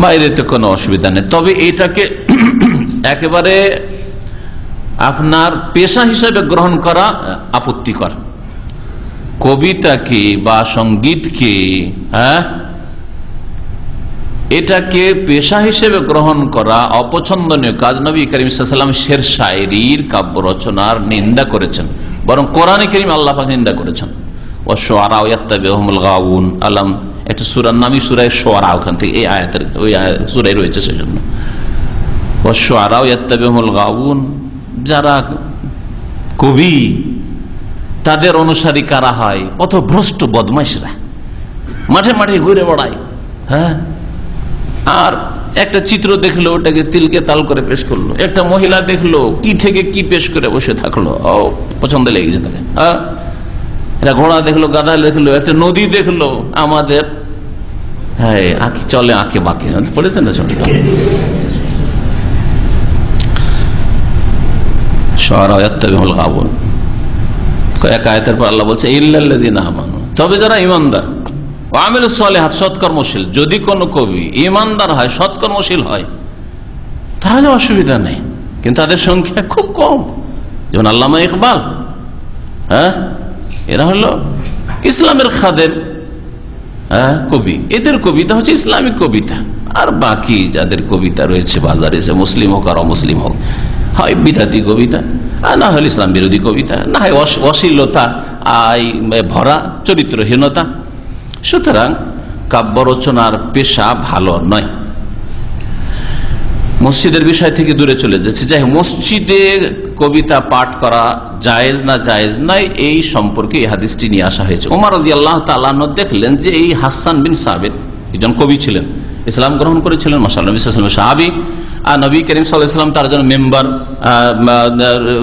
বাইরেতে কোনো অসুবিধা নেই। তবে এটাকে একেবারে আপনার পেশা হিসেবে গ্রহণ করা আপত্তিকর। কবিতাকে বা সঙ্গীতকে, হ্যাঁ, এটাকে পেশা হিসেবে গ্রহণ করা অপছন্দনীয় কাজ। নবী করিম সাল্লাল্লাহু আলাইহি ওয়াসাল্লাম শের শায়েরির কাব্য রচনার নিন্দা করেছেন, বরং কোরআনে কারীম আল্লাহ পাক নিন্দা করেছেন। ওয়াশ-শুআরা ইয়াত্তাবিউহুমুল গাউন, আলাম একটা সূরার নামই সূরা শুআরা, ওখান থেকে এই আয়াতের ওই সূরায় রয়েছে, সেজন্য ওয়াশ-শুআরা ইয়াত্তাবিউহুমুল গাউন, যারা কবি তাদের অনুসারী কারা হয়, পথভ্রষ্ট বদমাইশরা, মাঠে মাঠে ঘুরে বেড়ায়, হ্যাঁ। আর একটা চিত্র দেখলো ওটাকে তিলকে তাল করে পেশ করলো, একটা মহিলা দেখলো কি থেকে কি পেশ করে বসে থাকলো, ও পছন্দ লেগেছে তাকে, হ্যাঁ। এটা ঘোড়া দেখলো, গাধা দেখলো, একটা নদী দেখলো, আমাদের হ্যাঁ আঁকি চলে আঁকে বাঁকে, পড়েছেন না ছোট এক আয়াতের পর আল্লাহ বলছে ইল্লাল্লাযীনা আমানু, তবে যারা ঈমানদার, আমিলুস সালিহাত, সৎকর্মশীল। যদি কোনো কবি ইমানদার হয়, সৎকর্মশীল হয়, তাহলে অসুবিধা নেই, কিন্তু তাদের সংখ্যা খুব কম। যেমন আল্লামা ইকবাল, এরা হলো ইসলামের খাদেম কবি, এদের কবিতা হচ্ছে ইসলামিক কবিতা। আর বাকি যাদের কবিতা রয়েছে বাজারে, সে মুসলিম হোক আর অমুসলিম হোক, হয় বিদাতি কবিতা, আর না হলে ইসলাম বিরোধী কবিতা, না হয় অশ্লীলতা ভরা চরিত্রহীনতা। সুতরাং কাব্য রচনার পেশা ভালো নয়। মসজিদের বিষয় থেকে দূরে চলে যাচ্ছে। যাই হোক, মসজিদে কবিতা পাঠ করা জায়েজ না জায়েজ নয়, এই সম্পর্কে এই হাদিসটি নিয়ে আসা হয়েছে। ওমর রাদিয়াল্লাহু তাআলা আনহু দেখলেন যে এই হাসান বিন সাবিত একজন কবি ছিলেন, ইসলাম গ্রহণ করেছিলেন, মাশাআল্লাহ, নবী সাল্লাল্লাহু আলাইহি ওয়াসাল্লাম সাহাবী, আর নবী করিম সাল্লাল্লাহু আলাইহি ওয়াসাল্লাম তার জন্য মেম্বার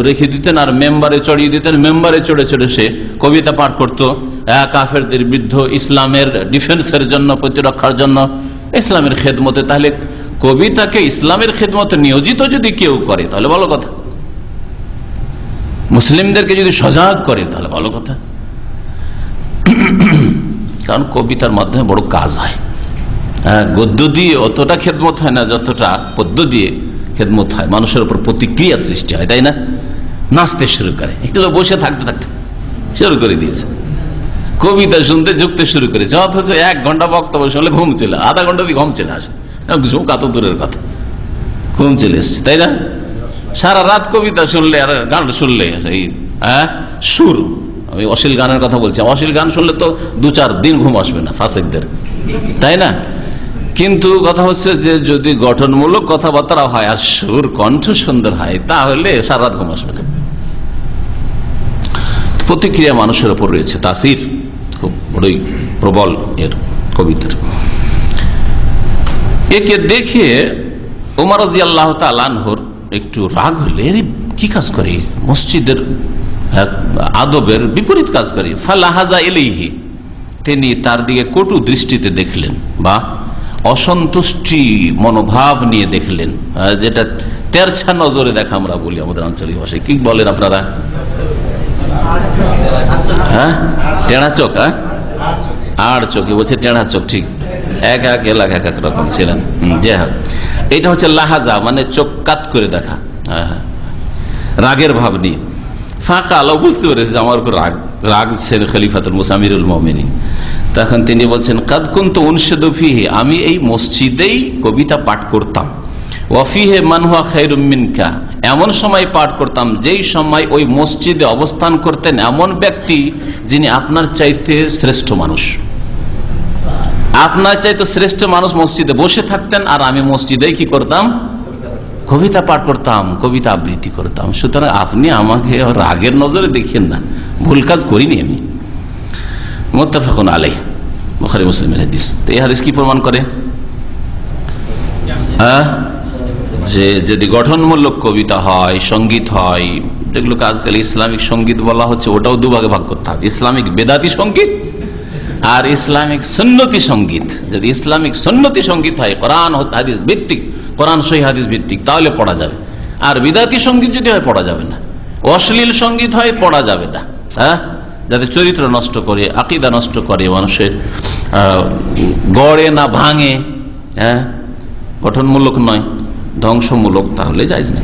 রেখে দিতেন, আর মেম্বারে চড়িয়ে দিতেন। মেম্বারে চড়ে চড়ে সে কবিতা পাঠ করতো কাফেরদের বিরুদ্ধে, ইসলামের ডিফেন্সের জন্য, প্রতিরক্ষার জন্য, ইসলামের খেদমতে। তাহলে কবিতাকে ইসলামের খেদমতে নিয়োজিত যদি কেউ করে তাহলে ভালো কথা, মুসলিমদেরকে যদি সজাগ করে তাহলে ভালো কথা। কারণ কবিতার মাধ্যমে বড় কাজ হয়। গদ্য দিয়ে অতটা খেদমত হয় না যতটা পদ্য দিয়ে খেদমত হয়, মানুষের উপর প্রতিক্রিয়া সৃষ্টি হয়, তাই না? নাচতে শুরু করে, একটু বসে থাকতে থাকতে শুরু করে দিয়েছে, কবিতা শুনতে ঝুঁকতে শুরু করেছে, অথচ 1 ঘন্টা বক্তব্য শুনলে ঘুম চলে, আধা ঘন্টা দিয়ে ঘুম চলে আসে, ঝুঁকা তো দূরের কথা, ঘুম চলে এসছে, তাই না? সারা রাত কবিতা শুনলে আর গান শুনলে এই সুর, আমি অশ্লীল গানের কথা বলছি, অশ্লীল গান শুনলে তো 2-4 দিন ঘুম আসবে না ফাসেকদের, তাই না? কিন্তু কথা হচ্ছে যে যদি গঠনমূলক কথাবার্তা হয় আর সুর কণ্ঠ সুন্দর হয় তাহলে সারা রাত ঘুম আসবে না। প্রতিক্রিয়া মানুষের উপর রয়েছে, তাসির খুব বড়ই প্রবল এর কবিতার। একে দেখে ওমর রাদিয়াল্লাহু তাআলা আনহুর একটু রাগ হইলে, কি কাজ করে, মসজিদের আদবের বিপরীত কাজ করে। ফালাহাজা ইলাইহি, তিনি তার দিকে কটু দৃষ্টিতে দেখলেন বা অসন্তুষ্টি মনোভাব নিয়ে দেখলেন, যেটা তেরছা নজরে দেখা আমরা বলি আমাদের আঞ্চলিক ভাষায়। কি বলেন আপনারা? টেড়া চোখ, আর চোখে বলছে টেড়া চোখ, ঠিক, এক এক এলাকা এক এক রকম ছিলেন। যে হোক, এটা হচ্ছে লাহাজা, মানে চোখ কাত করে দেখা, রাগের ভাব নিয়ে। ফাঁকা আলো বুঝতে পেরেছে আমার উপর রাগ ছেড়ে খলিফাতুল মুসলিমিন আমিরুল মুমিনিন। তখন তিনি বলছেন, কাদ কুনতু উনশিদু ফিহি, আমি এই মসজিদেই কবিতা পাঠ করতাম, ওয়াফিহে মান হুয়া খায়রুম মিনকা, এমন সময় পাঠ করতাম যেই সময় ওই মসজিদে অবস্থান করতেন এমন ব্যক্তি যিনি আপনার চাইতে শ্রেষ্ঠ মানুষ, আপনার চাইতে শ্রেষ্ঠ মানুষ মসজিদে বসে থাকতেন, আর আমি মসজিদেই কি করতাম, কবিতা পাঠ করতাম, কবিতা আবৃত্তি করতাম। সুতরাং আপনি আমাকে রাগের নজরে দেখেন না, ভুল কাজ করিনি আমি। মুত্তাফাকুন আলাইহি, বুখারী মুসলিমের হাদিস। তো এই হাদিস কি প্রমাণ করে? যে যদি গঠনমূলক কবিতা হয়, সঙ্গীত হয়, যেগুলোকে আজকাল ইসলামিক সঙ্গীত বলা হচ্ছে, ওটাও দুভাগে ভাগ করতে হবে, ইসলামিক বেদাতি সঙ্গীত আর ইসলামিক সুন্নতি সঙ্গীত। যদি ইসলামিক সুন্নতি সঙ্গীত হয়, কোরআন হাদিস ভিত্তিক, কোরআন সহিহ হাদিস ভিত্তিক, তাহলে পড়া যাবে। আর বিদাতি সঙ্গীত যদি হয় পড়া যাবে না, অশ্লীল সঙ্গীত হয় পড়া যাবে না, যাতে চরিত্র নষ্ট করে, আকীদা নষ্ট করে, মানুষের গড়ে না ভাঙে, গঠনমূলক নয়, ধ্বংসমূলক, তাহলে জায়েজ না।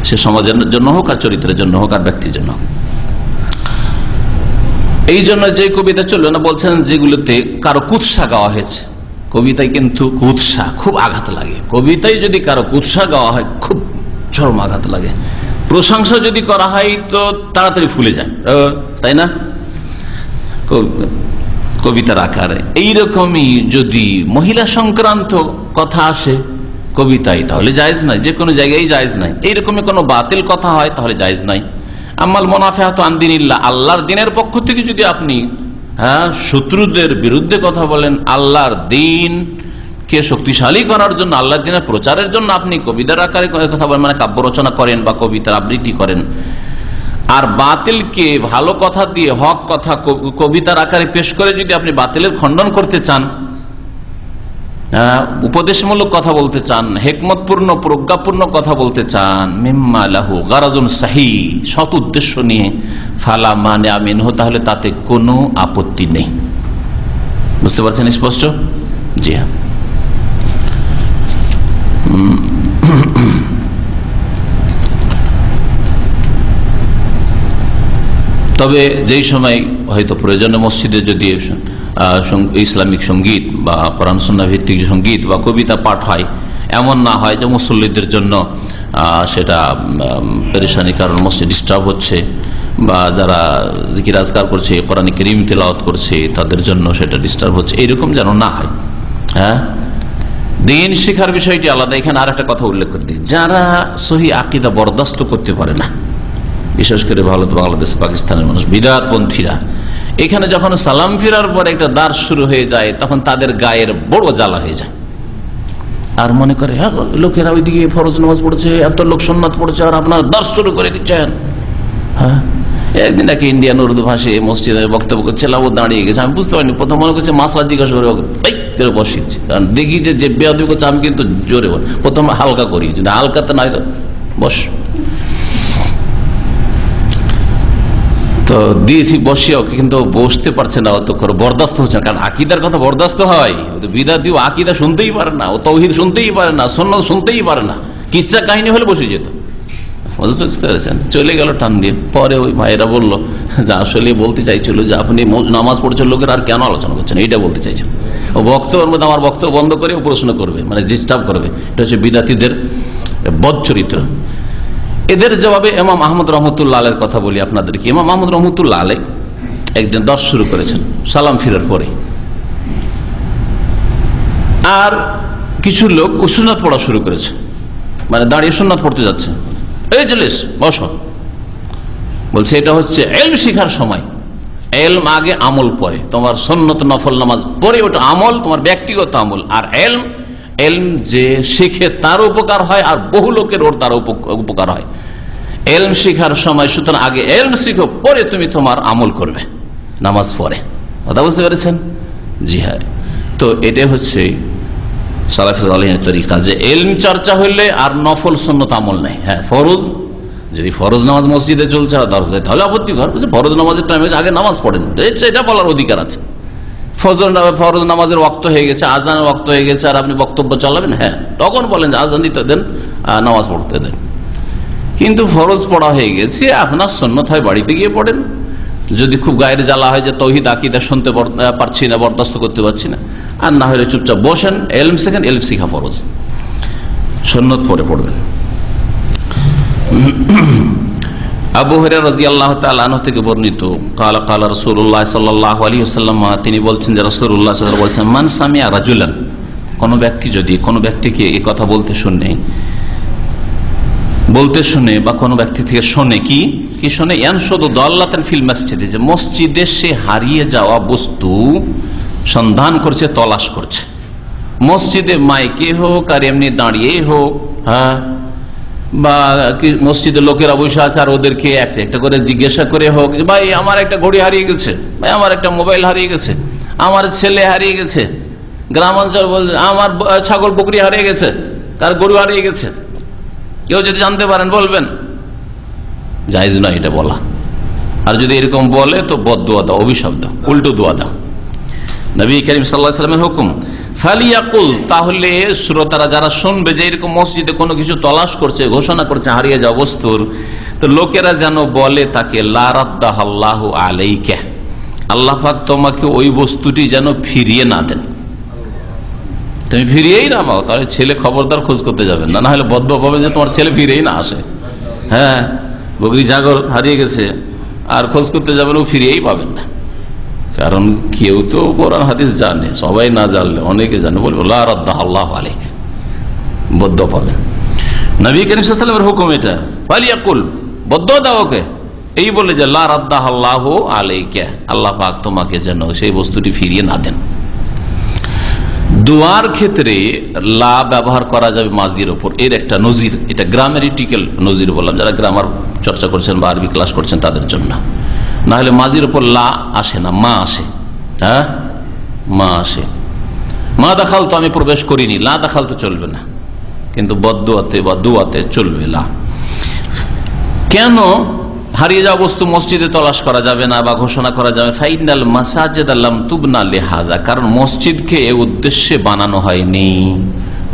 সে সমাজের জন্য হোক, আর চরিত্রের জন্য হোক, আর ব্যক্তির জন্য হোক। এই জন্য যে কবিতা চলবে না, বলছেন যেগুলোতে কারো কুৎসা গাওয়া হয়েছে, কবিতায় কিন্তু কুৎসা খুব আঘাত লাগে, কবিতায় যদি কারো কুৎসা গাওয়া হয় খুব চরম আঘাত লাগে। প্রশংসা যদি করা হয় তো তাড়াতাড়ি ফুলে যায়, তাই না, কবিতার আকারে। এইরকমই যদি মহিলা সংক্রান্ত কথা আসে কবিতায়, তাহলে জায়েজ নাই, যে কোনো জায়গায় জায়েজ নাই। এইরকমই কোনো বাতিল কথা হয় তাহলে জায়েজ নাই। আমাল মুনাফিহাত আন দীনিল্লাহ, আল্লাহর দিনের পক্ষ থেকে যদি আপনি শত্রুদের বিরুদ্ধে কথা বলেন, আল্লাহর দিন কে শক্তিশালী করার জন্য, আল্লাহর দিনের প্রচারের জন্য আপনি কবিতার আকারে কথা বলেন, মানে কাব্য রচনা করেন বা কবিতার আবৃত্তি করেন, আর বাতিলকে ভালো কথা দিয়ে, হক কথা কবিতার আকারে পেশ করে যদি আপনি বাতিলের খণ্ডন করতে চান, উপদেশমূলক কথা বলতে চান, হিকমতপূর্ণ প্রজ্ঞাপূর্ণ কথা বলতে চান, মিম্মা লাহু গারাজুন সাহি, সৎ উদ্দেশ্য নিয়ে, ফালা মানে আমিনহু, তাহলে তাতে কোনো আপত্তি নেই। বুঝতে পারছেন স্পষ্ট? জি হ্যাঁ। তবে যেই সময় হয়তো প্রয়োজনে মসজিদে যদি ইসলামিক সঙ্গীত বা কোরআন সুন্নাহ ভিত্তিক সঙ্গীত বা কবিতা পাঠ হয়, এমন না হয় যে মুসল্লিদের জন্য সেটা পেরেশানি, কারণ মসজিদ ডিস্টার্ব হচ্ছে, বা যারা জিকির আজকার করছে, কোরআন কারীম তিলাওয়াত করছে, তাদের জন্য সেটা ডিস্টার্ব হচ্ছে, এরকম যেন না হয়। হ্যাঁ, দিন শিখার বিষয়টি আলাদা। এখানে আর একটা কথা উল্লেখ করে দিই, যারা সহি আকীদা বরদাস্ত করতে পারে না, বিশেষ করে ভারত, বাংলাদেশ, পাকিস্তানের মানুষ, বিদআতপন্থীরা, এখানে যখন সালাম ফিরার পরে একটা দাঁড় শুরু হয়ে যায়, তখন তাদের গায়ের বড় জ্বালা হয়ে যায়। আর মনে করে হ্যাঁ, লোকেরা ওইদিকে ফরজ নামাজ পড়ছে, এত লোক সুন্নাত পড়ছে, আর আপনার দাঁড় শুরু করে দিচ্ছেন। হ্যাঁ, একদিন নাকি ইন্ডিয়ান উর্দু ভাষায় মসজিদে বক্তব্য করছিলাম, ও দাঁড়িয়ে গেছে, আমি বুঝতে পারিনি, প্রথম মনে করছে মাসলা জিজ্ঞাসা করে বসিয়েছি, কারণ দেখি যে বেয়াদবি করছে, আমি কিন্তু জোরে প্রথম হালকা করি, যদি হালকাতে না হয় তো বস, তো দিয়েছি বসিয়াও, কিন্তু বসতে পারছে না, অত করে বরদাস্ত হচ্ছে না, কারণ আকীদার কথা বরদাস্ত হয়। বিদআতি আকীদা শুনতেই পারে না, ও তাওহীদ শুনতেই পারে না, সুন্নাত শুনতেই পারে না, কিচ্ছা কাহিনী হলে বসে যেত, বুঝতে পেরেছেন? চলে গেল টান দিয়ে। পরে ওই ভাইয়েরা বললো যে আসলে বলতে চাইছিল যে আপনি নামাজ পড়ছেন লোকের, আর কেন আলোচনা করছেন, এইটা বলতে চাইছেন। ও বক্তব্যের মধ্যে আমার বক্তব্য বন্ধ করে ও প্রশ্ন করবে, মানে ডিস্টার্ব করবে। এটা হচ্ছে বিদআতীদের বদ চরিত্র। এদের জবাবে ইমাম আহমদ রহমতুল্লাহ আলাইহির কথা বলি আপনাদেরকে। ইমাম আহমদ রহমতুল্লাহ আলাইহি একদিন দর্শ শুরু করেছেন সালাম ফিরার পরে, আর কিছু লোক সুন্নাত পড়া শুরু করেছে, মানে দাঁড়িয়ে সুন্নাত পড়তে যাচ্ছে। এই জলিস, বসো, বলছে এটা হচ্ছে ইলম শিখার সময়। ইলম আগে, আমল পরে। তোমার সুন্নত নফল নামাজ পরে, ওটা আমল, তোমার ব্যক্তিগত আমল। আর ইলম যে শিখে তার উপকার হয়, আর বহু লোকের ওর তার উপকার হয়। ইলম শিখার সময়, সুতরাং আগে ইলম শিখো, পরে তুমি তোমার আমল করবে নামাজ পড়ে। কথা বুঝতে পেরেছেন? জি হ্যাঁ। তো এটা হচ্ছে সালাফে সালেহিনের তরিকা, যে ইলম চর্চা হইলে আর নফল সুন্নত আমল নেই। হ্যাঁ, ফরজ, যদি ফরজ নামাজ মসজিদে চলছে তাহলে আপত্তি কর, ফরজ নামাজের টাইমে আগে নামাজ পড়েন, এটা বলার অধিকার আছে। ফরজ নামাজের ওয়াক্ত হয়ে গেছে, আজানের ওয়াক্ত হয়ে গেছে, আর আপনি বক্তব্য চালাবেন, হ্যাঁ, তখন বলেন যে আজান দিতে দেন, নামাজ পড়তে দেন। কিন্তু ফরজ পড়া হয়ে গেছে, আপনার সুন্নত হয় বাড়িতে গিয়ে পড়েন। যদি খুব গায়ের জ্বালা হয় যে তাওহীদ আকীদা শুনতে পারছি না, বরদাস্ত করতে পারছি না, আর না হলে চুপচাপ বসেন, ইলম শেখেন। ইলম শিখা ফরজ, সুন্নত পরে পড়বেন। আবু হুরায়রা রাদিয়াল্লাহু তাআলা আনহু থেকে বর্ণিত, ক্বালা ক্বালা রাসূলুল্লাহ সাল্লাল্লাহু আলাইহি ওয়াসাল্লাম, তিনি বলছেন যে রাসূলুল্লাহ সাল্লাল্লাহু আলাইহি ওয়াসাল্লাম বলছেন, মান সামিআ রাজুলান, কোন ব্যক্তি যদি কোনো ব্যক্তিকে এই কথা বলতে শুনে বা কোনো ব্যক্তি থেকে শোনে, কি শোনে, ইয়ানশুদু দাল্লাতান ফিল মসজিদে, যে মসজিদে সে হারিয়ে যাওয়া বস্তু সন্ধান করছে, তলাশ করছে, মসজিদে মাইকে হোক আর এমনি দাঁড়িয়ে হোক, হ্যাঁ, বা মসজিদের লোকেরা বসে আছে আর ওদেরকে একটা একটা করে জিজ্ঞাসা করে হোক, ভাই আমার একটা ঘড়ি হারিয়ে গেছে, ভাই আমার একটা মোবাইল হারিয়ে গেছে, আমার ছেলে হারিয়ে গেছে, গ্রাম অঞ্চল বলছে আমার ছাগল বকরি হারিয়ে গেছে, কার গরু হারিয়ে গেছে, কেউ যদি জানতে পারেন বলবেন, জায়েজ নয় এটা বলা। আর যদি এরকম বলে তো বদদুয়া দাও, অভিশাপ দাও, উল্টো দোয়া দাও। নবী করিম সাল্লাল্লাহু আলাইহি ওয়াসাল্লামের হুকুম, ফালিয়াকুল, তাহলে শ্রোতারা যারা শুনবে যে এরকম মসজিদে কোনো কিছু তলাশ করছে, ঘোষণা করছে হারিয়ে যাওয়া বস্তুর, তো লোকেরা যেন বলে তাকে, লা রাদ্দাহাল্লাহু আলাইকা, আল্লাহ পাক তোমাকে ওই বস্তুটি যেন ফিরিয়ে না দেন। তুমি ফিরিয়েই না পাও, তাহলে ছেলে খবরদার খোঁজ করতে যাবেন না, না হলে বদ্ধ পাবে যে তোমার ছেলে ফিরেই না আসে। হ্যাঁ, বকরি ছাগল হারিয়ে গেছে আর খোঁজ করতে যাবেন, ও ফিরিয়েই পাবেন না। কারণ কেউ তো কোরআন হাদিস জানে, সবাই না জানলে অনেকে জানে, বলবো লা রাদ্দাহাল্লাহু আলাইকা, বদ্ধ পাবেন। নবী করিম সাল্লাল্লাহু আলাইহি ওয়াসাল্লামের হুকুম এটা, ফালিয়াকুল, বদ্ধ দাও ওকে, এই বলে যে লা রাদ্দাহাল্লাহু আলাইকা, আল্লাহ পাক তোমাকে যেন সেই বস্তুটি ফিরিয়ে না দেন। দোয়ার ক্ষেত্রে লা ব্যবহার করা যাবে মাজির ওপর, এর একটা নজির, এটা গ্রামারিটিক্যাল নজির বললাম, যারা গ্রামার চর্চা করছেন বা আরবি ক্লাস করছেন তাদের জন্য। না হলে মাজির ওপর লা আসে না, মা আসে। হ্যাঁ, মা আসে। মা দাখাল তো আমি প্রবেশ করিনি, লা দাখাল তো চলবে না, কিন্তু বদদুয়াতে বা দুয়াতে চলবে লা। কেন হারিয়ে যাওয়া বস্তু মসজিদে তলাশ করা যাবে না বা ঘোষণা করা যাবে ফাইনাল মাসাজিদ লাম তুবনা লিহাজা, কারণ মসজিদকে এই উদ্দেশ্যে বানানো হয়নি,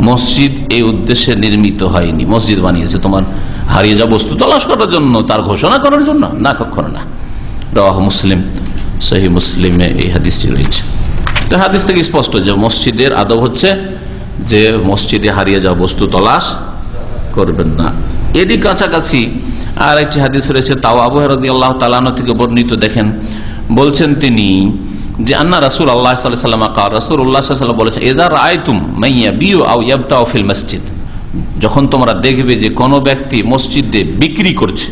মসজিদ এই উদ্দেশ্যে নির্মিত হয়নি। মসজিদ বানিয়েছে তোমার হারিয়ে যাওয়া বস্তু তলাশ করার জন্য, তার ঘোষণা করার জন্য না, কখনো না। রাওয়াহু মুসলিম, সহিহ মুসলিমে এই হাদিসটি রয়েছে। তো হাদিস থেকে স্পষ্ট যে মসজিদের আদব হচ্ছে যে মসজিদে হারিয়ে যাওয়া বস্তু তলাশ করবেন না। এরই কাছাকাছি আর একটি হাদিস রয়েছে, তাও আবু হুরায়রা রাদিয়াল্লাহু তাআলা আনহু থেকে বর্ণিত। দেখেন, বলছেন তিনি যে আন্না রাসূলুল্লাহ সাল্লাল্লাহু আলাইহি ওয়াসাল্লাম قال, রাসূলুল্লাহ সাল্লাল্লাহু আলাইহি ওয়াসাল্লাম বলেছেন, ইযা রাআইতুম মান ইয়াবিউ আও ইয়াবতাউ ফিল মসজিদ, যখন তোমরা দেখবে যে কোন ব্যক্তি মসজিদে বিক্রি করছে,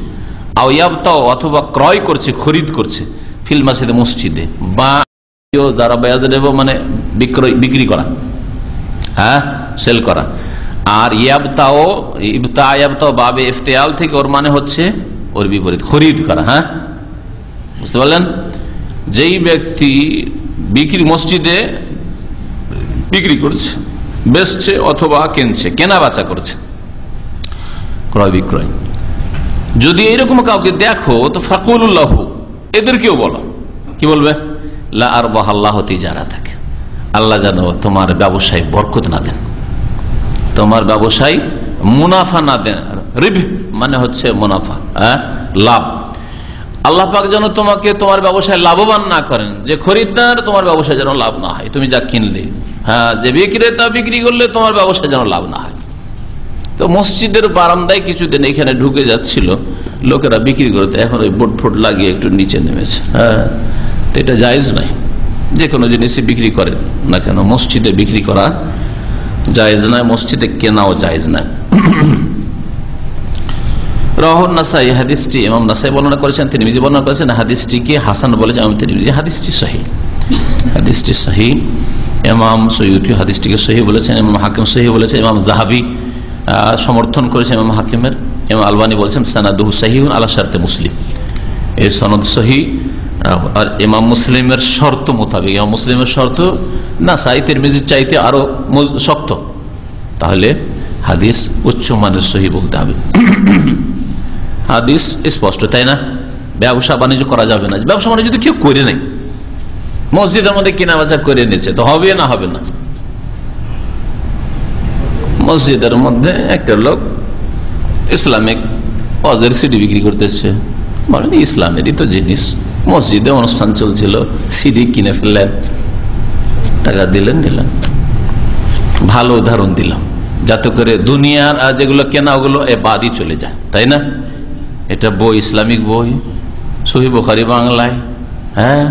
আও ইয়াবতাউ অথবা ক্রয় করছে, খরিদ করছে, ফিল মসজিদে মসজিদে, বা যারা বায়াদেব মানে বিক্রি করা, হ্যাঁ সেল করা, আর ইয়াবতাও ইয়াবতাও বাবে ইফতিয়াল থেকে ওর মানে হচ্ছে ওর বিপরীত খরিদ করা। হ্যাঁ বুঝতে পারলেন, যেই ব্যক্তি বিক্রি মসজিদে বিক্রি করছে, বেচছে অথবা কিনছে, কেনা বেচা করছে, ক্রয় বিক্রয়, যদি এরকম কাউকে দেখো তো ফাকুলুল্লাহু, এদেরকেও বলো, কি বলবে, লা আরবাহাল্লাহু তিজারাতাক, আল্লাহ যেন তোমার ব্যবসায় বরকত না দেন, তোমার ব্যবসায় মুনাফা না দেন। রিব মানে হচ্ছে মুনাফা, লাভ। আল্লাহ পাক যেন তোমাকে তোমার ব্যবসায় লাভবান না করেন, যে খরিদ্দার তোমার ব্যবসায় যেন লাভ না হয়, তুমি যা কিনলে, হ্যাঁ যে বিক্রেতা বিক্রি করলে তোমার ব্যবসায় যেন লাভ না হয়। তো মসজিদের বারান্দায় কিছুদিন এখানে ঢুকে যাচ্ছিল লোকেরা বিক্রি করতে, এখন ওই বোর্ড ফোর্ড লাগিয়ে একটু নিচে নেমেছে। হ্যাঁ, তো এটা জায়েজ নাই, যে কোনো জিনিসই বিক্রি করে না কেন মসজিদে বিক্রি করা জায়েজ নয়, মসজিদে কেনাও জায়েজ নয়। রাওয়াহুন নাসাই, হাদিসটি ইমাম নাসাই বর্ণনা করেছেন, তিরমিজি বর্ণনা করেছেন, হাদিসটিকে হাসান বলেছেন ইমাম তিরমিজি, হাদিসটি সহিহ, হাদিসটি সহিহ। ইমাম সয়ুতি হাদিসটিকে সহিহ বলেছেন, ইমাম হাকিম সহিহ বলেছেন, ইমাম যাহাবী সমর্থন করেছেন ইমাম হাকিমের, ইমাম আলবানী বলছেন সানাদুহু সহিহুন আলা শারতে মুসলিম, এই সনদ সহিহ। আর ইমাম মুসলিমের শর্ত মোতাবেক, ইমাম মুসলিমের শর্ত নাসাই তিরমিজির চাইতে আরো শক্ত, তাহলে হাদিস উচ্চমানের সহিহ বলতে হবে। হাদিস স্পষ্ট, তাই না? ব্যবসা বাণিজ্য করা যাবে না, ব্যবসা বাণিজ্য যদি কেউ করে নেই, মসজিদের মধ্যে কেনা বেচা করে নিচ্ছে, তো হবে না, হবে না। মসজিদের মধ্যে একটা লোক ইসলামিক ওয়াজের সিডি বিক্রি করতেছে, বলেন ইসলামেরই তো জিনিস, মসজিদে অনুষ্ঠান চলছিল, সিডি কিনে ফেললেন, টাকা দিলেন, নিলেন। ভালো উদাহরণ দিলাম, যাতে করে দুনিয়ার যেগুলো কেনা ওগুলো বাদই চলে যায়, তাই না? এটা বই, ইসলামিক বই, সহিহ বুখারী বাংলায়, হ্যাঁ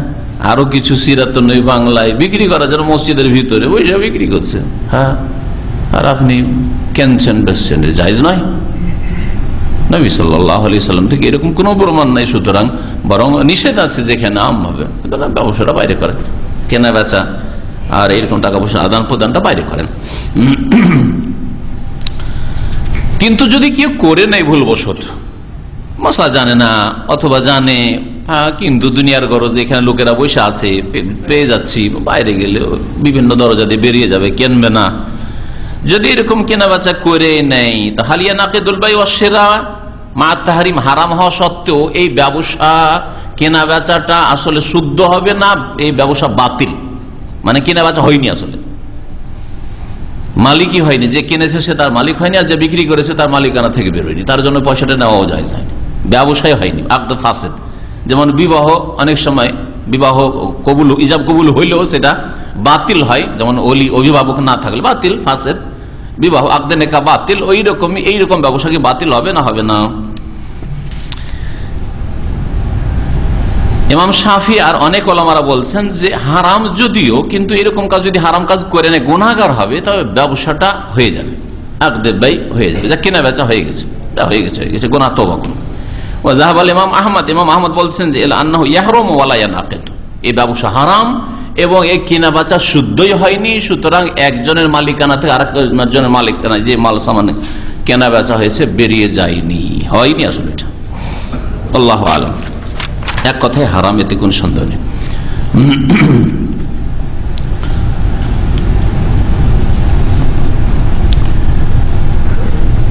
আরো কিছু সিরাত নবী বাংলায় বিক্রি করার জন্য মসজিদের ভিতরে ওইসব বিক্রি করছে, হ্যাঁ, আর আপনি কেনছেন, বেচছেন, জায়েজ নয়। নবী সাল্লাল্লাহু আলাইহি সাল্লাম থেকে এরকম কোনো প্রমাণ নাই, সুতরাং বরং নিষেধ আছে যেখানে আম হবে, ব্যবসাটা বাইরে করেন, কেনা বেচা আর এরকম টাকা পয়সা আদান প্রদানটা বাইরে করেন। কিন্তু যদি কেউ করে নেই ভুলবশত, মশলা জানে না অথবা জানে, কিন্তু দুনিয়ার গরজ, এখানে লোকেরা বসে আছে, পেয়ে যাচ্ছি, বাইরে গেলে বিভিন্ন দরজা দিয়ে বেরিয়ে যাবে, কেনবে না, যদি এরকম কেনা বেচা করে নেই, তাহলে নাকিদুল বাই ওয়াশ শিরা মা তাহরিম, হারাম হওয়া সত্ত্বেও এই ব্যবসা কেনা বেচাটা আসলে শুদ্ধ হবে না, এই ব্যবসা বাতিল, মানে কেনা বেচা হয়নি, আসলে মালিকই হয়নি, যে কিনেছে সে তার মালিক হয়নি, আর যে বিক্রি করেছে তার মালিকানা থেকে বেরোয়নি, তার জন্য পয়সাটা নেওয়াও যায়, ব্যবসায় হয়নি, আকদ ফাসেদ। যেমন বিবাহ, অনেক সময় বিবাহ কবুল, ইজাব কবুল হইলেও সেটা বাতিল হয়, যেমন ওলি অভিভাবক না থাকলে বাতিল, ফাসেদ বিবাহ, আকদে নেকা বাতিল, ওই রকমই এইরকম ব্যবসা কি বাতিল হবে না, হবে না? ইমাম শাফি আর অনেক ওলামারা বলছেন যে হারাম যদিও, কিন্তু এরকম কাজ যদি হারাম কাজ করে নেয় গুনাহগার হবে, তবে ব্যবসাটা হয়ে যাবে, আকদে বাই হয়ে যাবে, যা কেনা বেচা হয়ে গেছে, হয়ে গেছে, গুনাহ তওবা করুন। ইমাম আহমদ বলছেন যে আন্নাহু ইয়াহরুমু ওয়ালা ইয়ানাকিদ, এই ব্যবসা হারাম এবং এই কেনা বেচা শুদ্ধই হয়নি, সুতরাং একজনের মালিকানা থেকে আরেকজনের মালিকানা যে মাল সামান কেনা বেচা হয়েছে বেরিয়ে যায়নি, হয়নি আসলে এটা। আল্লাহু আলাম, এক কথায় হারাম, এতে কোন সন্দেহ নেই।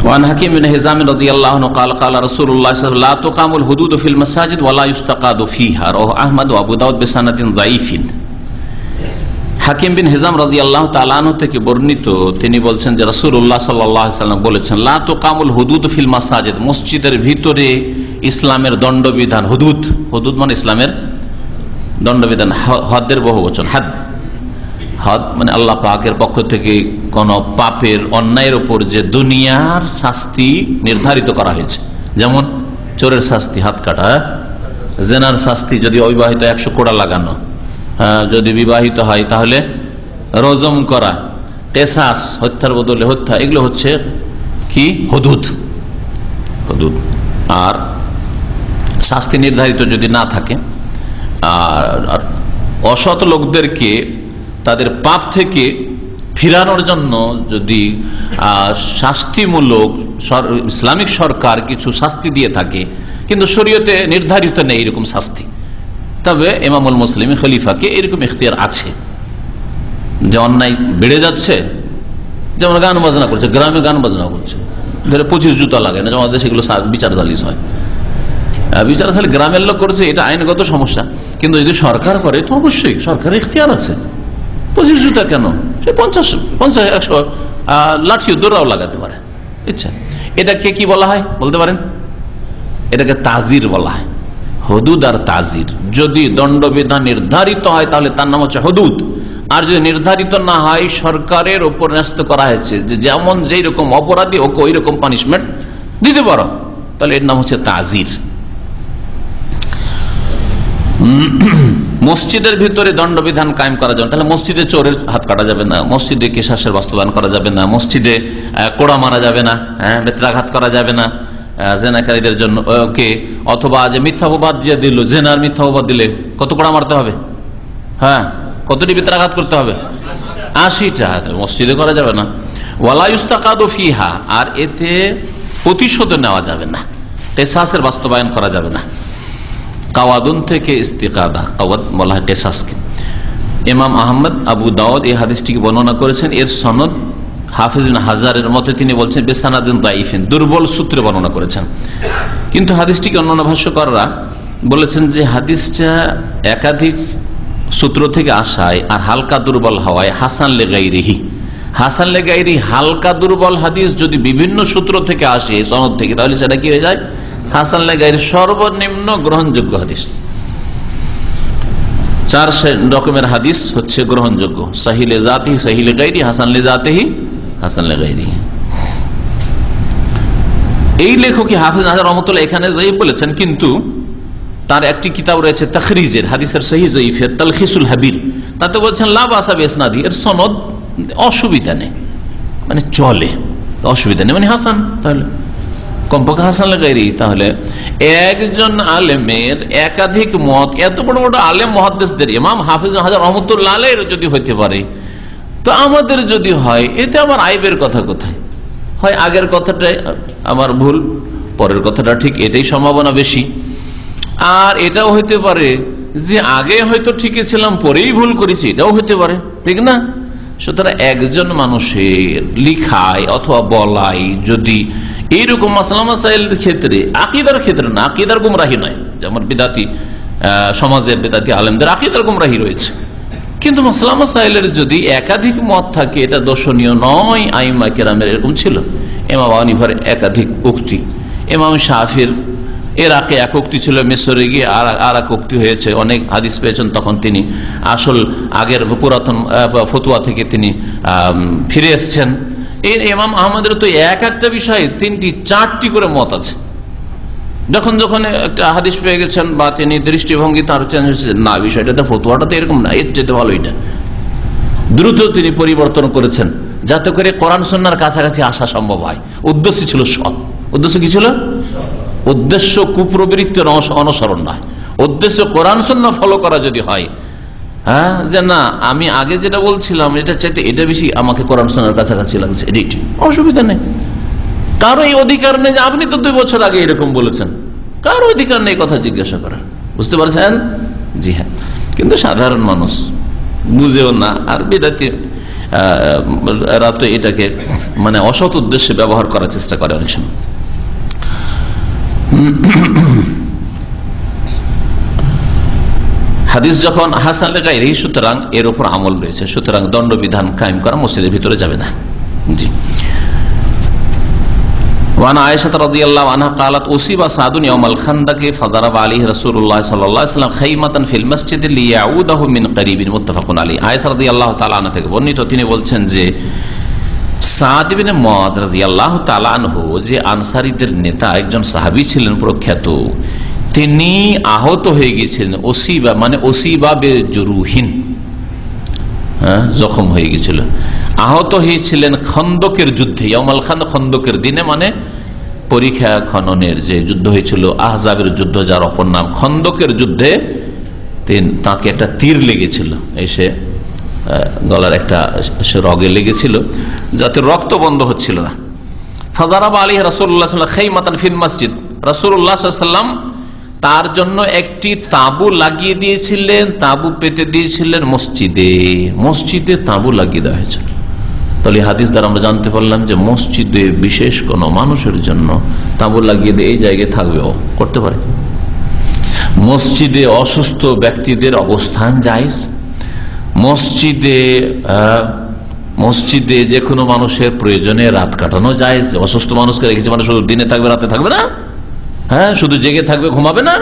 ওয়ান হাকিম বিন হিজাম রাদিয়াল্লাহু আনহু قال قال رسول الله صلى الله عليه وسلم لا تقام الحدود في المساجد ولا يستقاد فيها رواه احمد وابو داود بسند ضعيف। হাকিম বিন হিজাম রাদিয়াল্লাহু তাআলা আনহু থেকে বর্ণিত, তিনি বলছেন যে রাসূলুল্লাহ সাল্লাল্লাহু আলাইহি ওয়াসাল্লাম বলেছেন, লা তুকামুল হুদুদ ফিল মাসাজিদ, মসজিদের ভিতরে ইসলামের দণ্ডবিধান, হুদুদ, হুদুদ মানে ইসলামের দণ্ডবিধান, হদের বহুবচন, হাদ, হদ মানে আল্লাহ পাকের পক্ষ থেকে কোন পাপের অন্যায়ের উপর যে দুনিয়ার শাস্তি নির্ধারিত করা হয়েছে, যেমন চোরের শাস্তি হাত কাটা, জেনার শাস্তি যদি অবিবাহিত 100 কোড়া লাগানো, যদি বিবাহিত হয় তাহলে রজম করা, কেসাস হত্যার বদলে হত্যা, এগুলো হচ্ছে কি হুদুদ, হুদুদ। আর শাস্তি নির্ধারিত যদি না থাকে, আর অসৎ লোকদেরকে তাদের পাপ থেকে ফিরানোর জন্য যদি শাস্তিমূলক ইসলামিক সরকার কিছু শাস্তি দিয়ে থাকে, কিন্তু শরীয়তে নির্ধারিত নেই এরকম শাস্তি, তবে ইমামুল মুসলিম খলিফাকে এরকম ইখতিয়ার আছে যে অন্যায় বেড়ে যাচ্ছে, যেমন গান বাজনা করছে, গ্রামে গান বাজনা করছে, ধরে 25 জুতা লাগে না, আমাদের সেগুলো বিচার সালিস হয়, বিচার সালিস গ্রামের লোক করছে, এটা আইনগত সমস্যা। কিন্তু যদি সরকার করে তো অবশ্যই সরকারের ইখতিয়ার আছে, 25 জুতা কেন, সে 50, 100 লাঠিও দৌড়াও লাগাতে পারে ইচ্ছা। এটাকে কি বলা হয় বলতে পারেন? এটাকে তাজির বলা হয়, হুদুদ আর তাজির। যদি দণ্ডবিধান নির্ধারিত হয় তাহলে তার নাম হচ্ছে হুদুদ, আর যদি নির্ধারিত না হয় সরকারের উপর ন্যস্ত করা হয়েছে যে যেমন যেই রকম অপরাধী ওকে ওই রকম পানিশমেন্ট দিতে পারো, তাহলে এর নাম হচ্ছে তাজির। মসজিদের ভিতরে দণ্ডবিধান কায়েম করা যাবে, তাহলে মসজিদে চোরের হাত কাটা যাবে না, মসজিদে কিসাসের বাস্তবায়ন করা যাবে না, মসজিদে কোড়া মারা যাবে না, বেত্রাঘাত করা যাবে না জেনাকারীদের জন্য কে, অথবা যে মিথ্যাপবাদ যে দিল, জেনার মিথ্যাপবাদ দিলে কত কোড়া মারতে হবে, হ্যাঁ কতটি বেত্রাঘাত করতে হবে, 80টা, মসজিদে করা যাবে না। ওয়ালা ইউস্তাকাদু ফিহা, আর এতে প্রতিশোধ নেওয়া যাবে না, কিসাসের বাস্তবায়ন করা যাবে না। কাওয়াদুন থেকে ইস্তিকাদা, কাওয়াদ বলা হয় কিসাসকে। ইমাম আহমদ, আবু দাউদ এই হাদিসটিকে বর্ণনা করেছেন, এর সনদ হাফিজ বিন হাজারের মতে তিনি বলছেন বিসানাদিন দাইফিন, দুর্বল সূত্রে বর্ণনা করেছেন। কিন্তু হাদিসটিকে অন্যান্য ভাষ্যকাররা বলেছেন যে হাদিসটা একাধিক সূত্র থেকে আসায় আর হালকা দুর্বল হওয়ায় হাসান লেগাইরিহি, হাসান লেগাইরি হালকা দুর্বল হাদিস যদি বিভিন্ন সূত্র থেকে আসে সনদ থেকে, তাহলে সেটা কি হয়ে যায় হাসান লেগাইরি সর্বনিম্ন গ্রহণযোগ্য হাদিস। 4 রকমের হাদিস হচ্ছে গ্রহণযোগ্য, সহিহ লিজাতিহি, সহিহ লিগাইরি, হাসান লিজাতিহি, হাসান লিগাইরি। এই লেখক হাফিজ হাজার রহমতুল্লাহ এখানে যাই বলেছেন, কিন্তু তার একটি কিতাব রয়েছে তাখরিজের হাদিসের সহিহ যঈফের, তালখিসুল হাবির, তাতে বলছেন লা বাসা বিসনাদি, এর সনদ অসুবিধা নেই, মানে চলে, অসুবিধা নেই, মানে হাসান, তাহলে কমপক্ষে হাসান লাগাইরি। তাহলে একজন আলেমের একাধিক মত, এত বড় বড় আলেম মুহাদ্দিসদের, ইমাম হাফিজ হাজার রহমতুল্লাহ আলাইহির যদি হইতে পারে, তো আমাদের যদি হয়, এতে আমার আইবের কথা কোথায়? হয় আগের কথাটাই আমার ভুল, পরের কথাটা ঠিক, এটাই সম্ভাবনা বেশি। আর এটাও হইতে পারে যে আগে হয়তো ঠিকই ছিলাম, পরেই ভুল করেছি, এটাও হইতে পারে, ঠিক না? সুতরাং একজন মানুষের লিখায় অথবা বলাই যদি এইরকম মাসলা মাসাইলের ক্ষেত্রে, আকীদার ক্ষেত্রে না, আকীদার গুমরাহি নয়, যেমন বিদাতি সমাজের বিদাতি আলেমদের আকীদার গুমরাহি রয়েছে, কিন্তু মাসলা মাসাইলের যদি একাধিক মত থাকে, এটা দর্শনীয় নয়। আইম্মা কেরামের এরকম ছিল, ইমাম আবু হানিফার একাধিক উক্তি, ইমাম শাফির এর আগে এক উক্তি ছিল, মিশরে গিয়ে আর এক উক্তি হয়েছে, অনেক হাদিস পেয়েছেন, তখন তিনি আসল আগের পুরাতন ফতোয়া থেকে তিনি ফিরে এসছেন। এই ইমাম আহমদের তো এক একটা বিষয়ে 3টি 4টি করে মত আছে। যখন যখন একটা হাদিস পেয়ে গেছেন বা তিনি দৃষ্টিভঙ্গি তার চেঞ্জ হয়েছে, না বিষয়টা ফতোয়াটা তো এরকম না, এর চেয়ে ভালো এটা, দ্রুত তিনি পরিবর্তন করেছেন যাতে করে কোরআন সুন্নাহর কাছাকাছি আসা সম্ভব হয়। উদ্দেশ্য ছিল সৎ। উদ্দেশ্য কি ছিল? উদ্দেশ্য কুপ্রবৃত্তির অনুসরণ নয়, উদ্দেশ্য কোরআন সুন্নাহ ফলো করা যদি হয়, হ্যাঁ, যে না আমি আগে যেটা বলছিলাম এটা চাইতে এটা বেশি আমাকে কোরআন সুন্নাহর কাছাকাছি লাগছে, এটাই অসুবিধা নেই। কারো এই অধিকার নেই যে আপনি তো 2 বছর আগে এরকম বলেছেন, কারো অধিকার নেই কথা জিজ্ঞাসা করার, বুঝতে পারছেন? জি হ্যাঁ, কিন্তু সাধারণ মানুষ বুঝেও না, আর বিদাতি এরা তো এটাকে মানে অসৎ উদ্দেশ্যে ব্যবহার করার চেষ্টা করে অনেক সময়। হাদিস যখন হাসান লেগাইরি, সুতরাং এর উপর আমল রয়েছে, সুতরাং দণ্ডবিধান কায়েম করা মসজিদের ভিতরে যাবে না। জি। وعن عائشة رضي الله عنها قالت أصيب سعد يوم الخندق فضرب عليه رسول الله صلى الله عليه وسلم خيمة في المسجد ليعوده من قريب متفق عليه। আয়েশা রাদিয়াল্লাহু তাআলা আনহা থেকে বর্ণিত, তিনি বলছেন যে সাদ ইবনে মুআয রাদিয়াল্লাহু তাআলা আনহু, যে আনসারীদের নেতা একজন সাহাবী ছিলেন প্রখ্যাত, তিনি আহত হয়ে গিয়েছিলেন। ওসিবা মানে ওসিবা বেজুরুহিন, জখম হয়ে গিয়েছিল, আহত হয়েছিলেন খন্দকের যুদ্ধে। ইয়াউমুল খান্দক, খন্দকের দিনে, মানে পরীক্ষা খননের যে যুদ্ধ হয়েছিল, আহজাবের যুদ্ধ যার অপর নাম, খন্দকের যুদ্ধে তাকে একটা তীর লেগেছিল, এসে গলার একটা রগে লেগেছিল, যাতে রক্ত বন্ধ হচ্ছিল না। ফাজারাবা আলাইহি রাসূলুল্লাহ সাল্লাল্লাহু আলাইহি ওয়াসাল্লাম খাইমাতান ফিল মসজিদ, রাসূলুল্লাহ সাল্লাল্লাহু আলাইহি ওয়াসাল্লাম তার জন্য একটি তাঁবু লাগিয়ে দিয়েছিলেন, তাঁবু পেতে দিয়েছিলেন মসজিদে। মসজিদে তাঁবু লাগিয়ে দেওয়া হয়েছিল। তাহলে হাদিস দ্বারা আমরা জানতে পারলাম যে মসজিদে বিশেষ কোন মানুষের জন্য তাঁবু লাগিয়ে দিয়ে এই জায়গায় থাকবেও করতে পারে। মসজিদে অসুস্থ ব্যক্তিদের অবস্থান জায়েজ। মসজিদে যে কোনো মানুষের প্রয়োজনে রাত কাটানো জায়েজ। অসুস্থ মানুষকে রেখেছে মানে শুধু দিনে থাকবে রাতে থাকবে না, শুধু জেগে থাকবে ঘুমাবে না,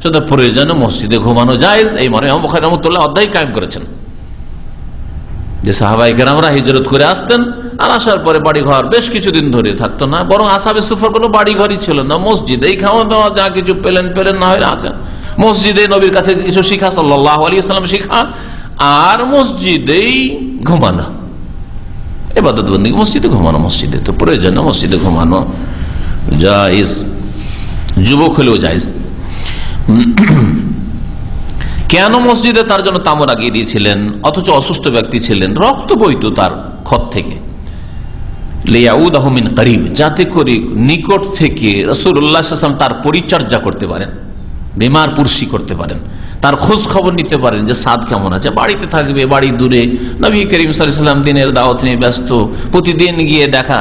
শুধু প্রয়োজনে মসজিদে ঘুমানো জায়েজ। এই মানে ইমাম বুখারী রাহমাতুল্লাহ অধ্যায় কায়েম করেছেন যে সাহাবায়ে কেরামরা হিজরত করে আসতেন, আর আসার পরে বাড়ি ঘর বেশ কিছুদিন ধরে থাকতো না, বরং আসহাবে সুফার কোনো বাড়ি ঘরই ছিল না, মসজিদেই খাওয়া দাওয়া, যা কিছু পেলেন না হলে আসেন মসজিদে, নবীর কাছে কিছু শিখা সাল্লাল্লাহু আলাইহি ওয়াসাল্লাম শিখা, আর মসজিদেই ঘুমানো, ইবাদত বন্দেগী মসজিদে ঘুমানো। মসজিদে তো প্রয়োজন, মসজিদে ঘুমানো জায়েজ, যুবক হলেও জায়েজ। কেন মসজিদে তার জন্য তাঁবু লাগিয়ে দিয়েছিলেন, অথচ অসুস্থ ব্যক্তি ছিলেন, রক্ত বইতো তার ক্ষত থেকে, লিয়াউদাহু মিন করিব, যাতে করে নিকট থেকে রাসূলুল্লাহ সাল্লাল্লাহু আলাইহি ওয়াসাল্লাম তার পরিচর্যা করতে পারেন, বিমার পুরসি করতে পারেন, তার খোঁজ খবর নিতে পারেন যে সাদ কেমন আছে। বাড়িতে থাকবে, বাড়ি দূরে, নবী করিম সাল্লাল্লাহু আলাইহি ওয়াসাল্লাম দিনের দাওয়াত নিয়ে ব্যস্ত, প্রতিদিন গিয়ে দেখা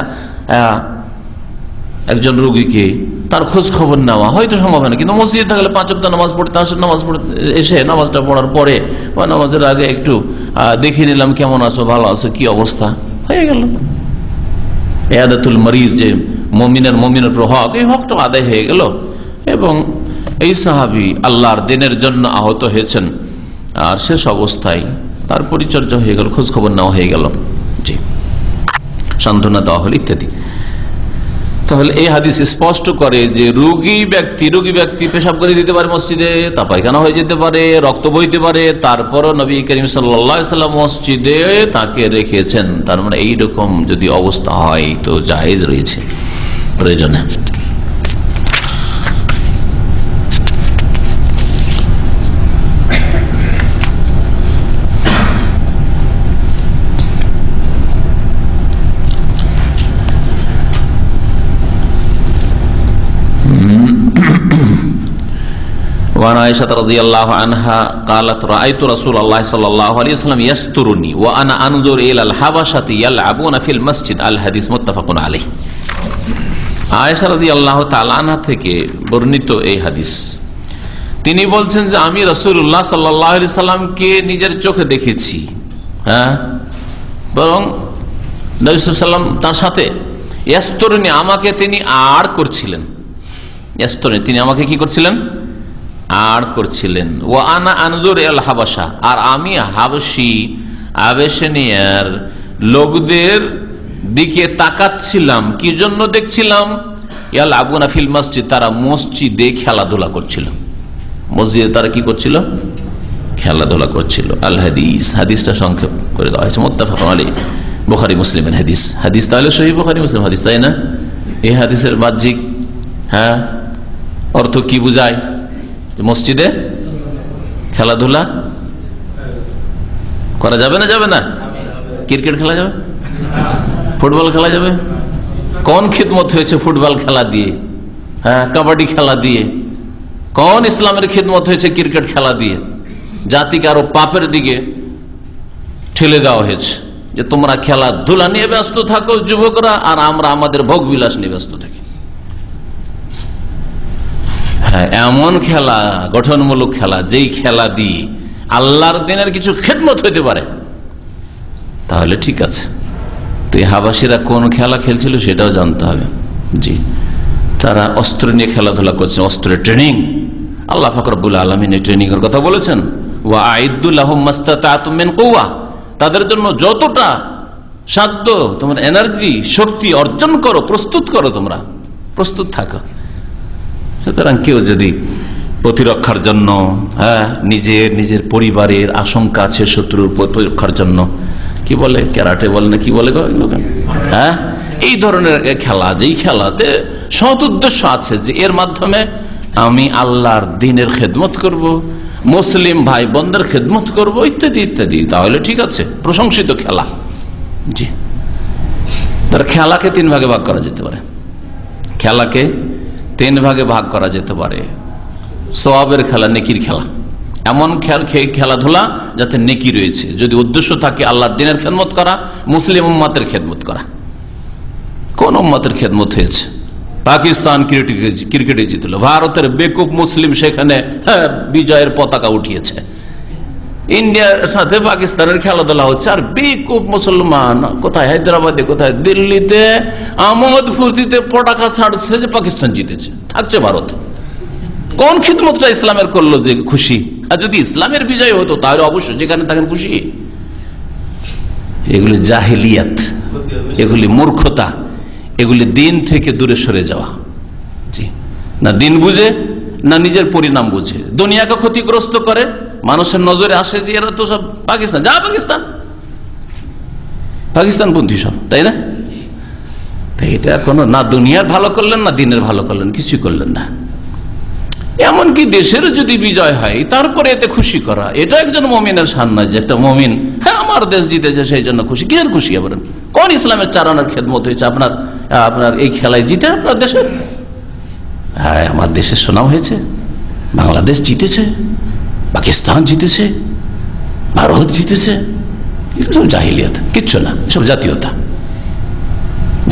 একজন রোগীকে, তার খোঁজ খবর নেওয়া হয়তো সম্ভব হয় না, কিন্তু মসজিদে থাকলে 5 ওয়াক্ত নামাজ পড়তে আসেন, নামাজ পড়তে এসে নামাজটা পড়ার পরে বা নামাজের আগে একটু দেখে নিলাম কেমন আছো, ভালো আছো, কি অবস্থা, হয়ে গেল। ইয়াদাতুল মরিজ, যে মুমিনের হক, এই হকটা আদায় হয়ে গেল। এবং এই সাহাবী আল্লাহর দিনের জন্য আহত হয়েছেন, আর শেষ অবস্থায় তার পরিচর্যা হয়ে গেল, খোঁজ খবর নেওয়া হয়ে গেল, জি, সান্ত্বনা দেওয়া হল ইত্যাদি। তাহলে এই হাদিস স্পষ্ট করে যে রোগী ব্যক্তি পেশাব করে দিতে পারে মসজিদে, তা পায়খানা হয়ে যেতে পারে, রক্ত বইতে পারে, তারপরও নবী করিম সাল্লাল্লাহু আলাইহি ওয়াসাল্লাম মসজিদে তাকে রেখেছেন। তার মানে এইরকম যদি অবস্থা হয় তো জায়েজ রয়েছে প্রয়োজনে। وعن عائشة رضي الله عنها قالت رأيت رسول الله صلى الله عليه وسلم يسترني وأنا أنظر إلى الحبشة يلعبون في المسجد الحديث متفق عليه। আয়েশা রাদিয়াল্লাহু তাআলা আনহা থেকে বর্ণিত এই হাদিস, তিনি বলছেন যে আমি রাসূলুল্লাহ সাল্লাল্লাহু আলাইহি সাল্লামকে নিজের চোখে দেখেছি, বরং নবী সাল্লাল্লাহু আলাইহি সাল্লাম তার সাথে ইয়াস্তুরনি, আমাকে তিনি আড় করছিলেন, ইয়াস্তুরনি তিনি আমাকে কি করছিলেন, আড় করছিলেন। ওয়া আনা আনজুর ইলাল হাবাশা, আর আমি হাবশী আবেশনিয়ার লোকদের দিকে তাকাচ্ছিলাম। কি জন্য দেখছিলাম? ইয়ালআবুনা ফিল মসজিদ, তারা মসজিদে খেলাধুলা করছিল। মসজিদে তারা কি করছিল? খেলাধুলা করছিল। আল হাদিস, হাদিসটা সংক্ষেপ করে দেওয়া হয়েছে, মুত্তাফাকুন আলাইহি, বুখারী মুসলিমের হাদিস। হাদিস তাহলে সহিহ বুখারী মুসলিম হাদিস, তাই না? এই হাদিসের বাহ্যিক অর্থ কি বুঝায়? মসজিদে খেলাধুলা করা যাবে না? যাবে না? ক্রিকেট খেলা যাবে, ফুটবল খেলা যাবে? কোন খিদমত হয়েছে ফুটবল খেলা দিয়ে, কাবাডি খেলা দিয়ে? কোন ইসলামের খিদমত হয়েছে ক্রিকেট খেলা দিয়ে? জাতিকে আরো পাপের দিকে ঠেলে দেওয়া হয়েছে। যে তোমরা খেলাধুলা নিয়ে ব্যস্ত থাকো যুবকরা, আর আমরা আমাদের ভোগ বিলাস নিয়ে ব্যস্ত থাকি। হ্যাঁ, এমন খেলা, গঠনমূলক খেলা, যেই খেলা দিয়ে আল্লাহর দিনের কিছু খেদমত হইতে পারে, তাহলে ঠিক আছে। তো এই হাবাসীরা কোন খেলা খেলছিল সেটাও জানতে হবে। জি, তারা অস্ত্র নিয়ে খেলাধুলা করছে, অস্ত্রের ট্রেনিং। আল্লাহ পাক রব্বুল আলামিন এই ট্রেনিং এর কথা বলেছেন, ওয়া আইদ্দু লাহুম মাসতাতা'তুম মিন কুওয়া, তাদের জন্য যতটা সাধ্য তোমার এনার্জি, শক্তি অর্জন করো, প্রস্তুত করো, তোমরা প্রস্তুত থাকো। সুতরাং কেউ যদি প্রতিরক্ষার জন্য, হ্যাঁ, নিজের পরিবারের আশঙ্কা আছে শত্রুর প্রতিরক্ষার জন্য, কি বলে ক্যারাটে বলে না কি বলে, হ্যাঁ, এই ধরনের খেলা, যেই খেলাতে সৎ উদ্দেশ্য আছে যে এর মাধ্যমে আমি আল্লাহর দ্বীনের খেদমত করব, মুসলিম ভাই বোনদের খেদমত করব, ইত্যাদি ইত্যাদি, তাহলে ঠিক আছে, প্রশংসিত খেলা। জি, তার খেলাকে তিন ভাগে ভাগ করা যেতে পারে, খেলাকে তিন ভাগে ভাগ করা যেতে পারে। সওয়াবের খেলা, নেকির খেলা, এমন খেলাধুলা যাতে নেকি রয়েছে, যদি উদ্দেশ্য থাকে আল্লাহর দ্বীনের খেদমত করা, মুসলিম উম্মতের খেদমত করা। কোন উম্মতের খেদমত হয়েছে? পাকিস্তান ক্রিকেটে জিতলো, ভারতের বেকুব মুসলিম সেখানে বিজয়ের পতাকা উঠিয়েছে, ইন্ডিয়ার সাথে পাকিস্তানের খেলাধুলা হচ্ছে, আর বেকুব মুসলমান কোথায় হায়দ্রাবাদে, কোথায় দিল্লিতে আমোদ ফুর্তিতে পটাকা ছাড়ছে যে পাকিস্তান জিতেছে, থাকছে ভারত। কোন খিদমতটা ইসলামের করলো যে খুশি? আর যদি ইসলামের বিজয় হতো তাহলে অবশ্যই যেখানে থাকেন খুশি। এগুলি জাহিলিয়াত, এগুলি মূর্খতা, এগুলি দিন থেকে দূরে সরে যাওয়া। জি, না দিন বুঝে, না নিজের পরিণাম বুঝে, দুনিয়াকে ক্ষতিগ্রস্ত করে, মানুষের নজরে আসে যে এরা তো সব পাকিস্তান, যা পাকিস্তান পন্থী সব, তাই না? তাই এটা কোনো না দুনিয়ার ভালো করলেন, না দিনের ভালো করলেন, কিছুই করলেন না। এমনকি দেশের যদি বিজয় হয় তারপরে এতে খুশি করা, এটা একজন মুমিনের শান না যে একটা মুমিন, হ্যাঁ আমার দেশ জিতেছে সেই জন্য খুশি। কিসের খুশি? বলেন, কোন ইসলামের চারানার খেদমত হয়েছে আপনার এই খেলায় জিতে আপনার দেশের? হ্যাঁ, আমার দেশের সুনাম হয়েছে, বাংলাদেশ জিতেছে, পাকিস্তান জিতেছে, ভারত জিতেছে, এসব জাহিলিয়াত, কিচ্ছু না, এসব জাতীয়তা।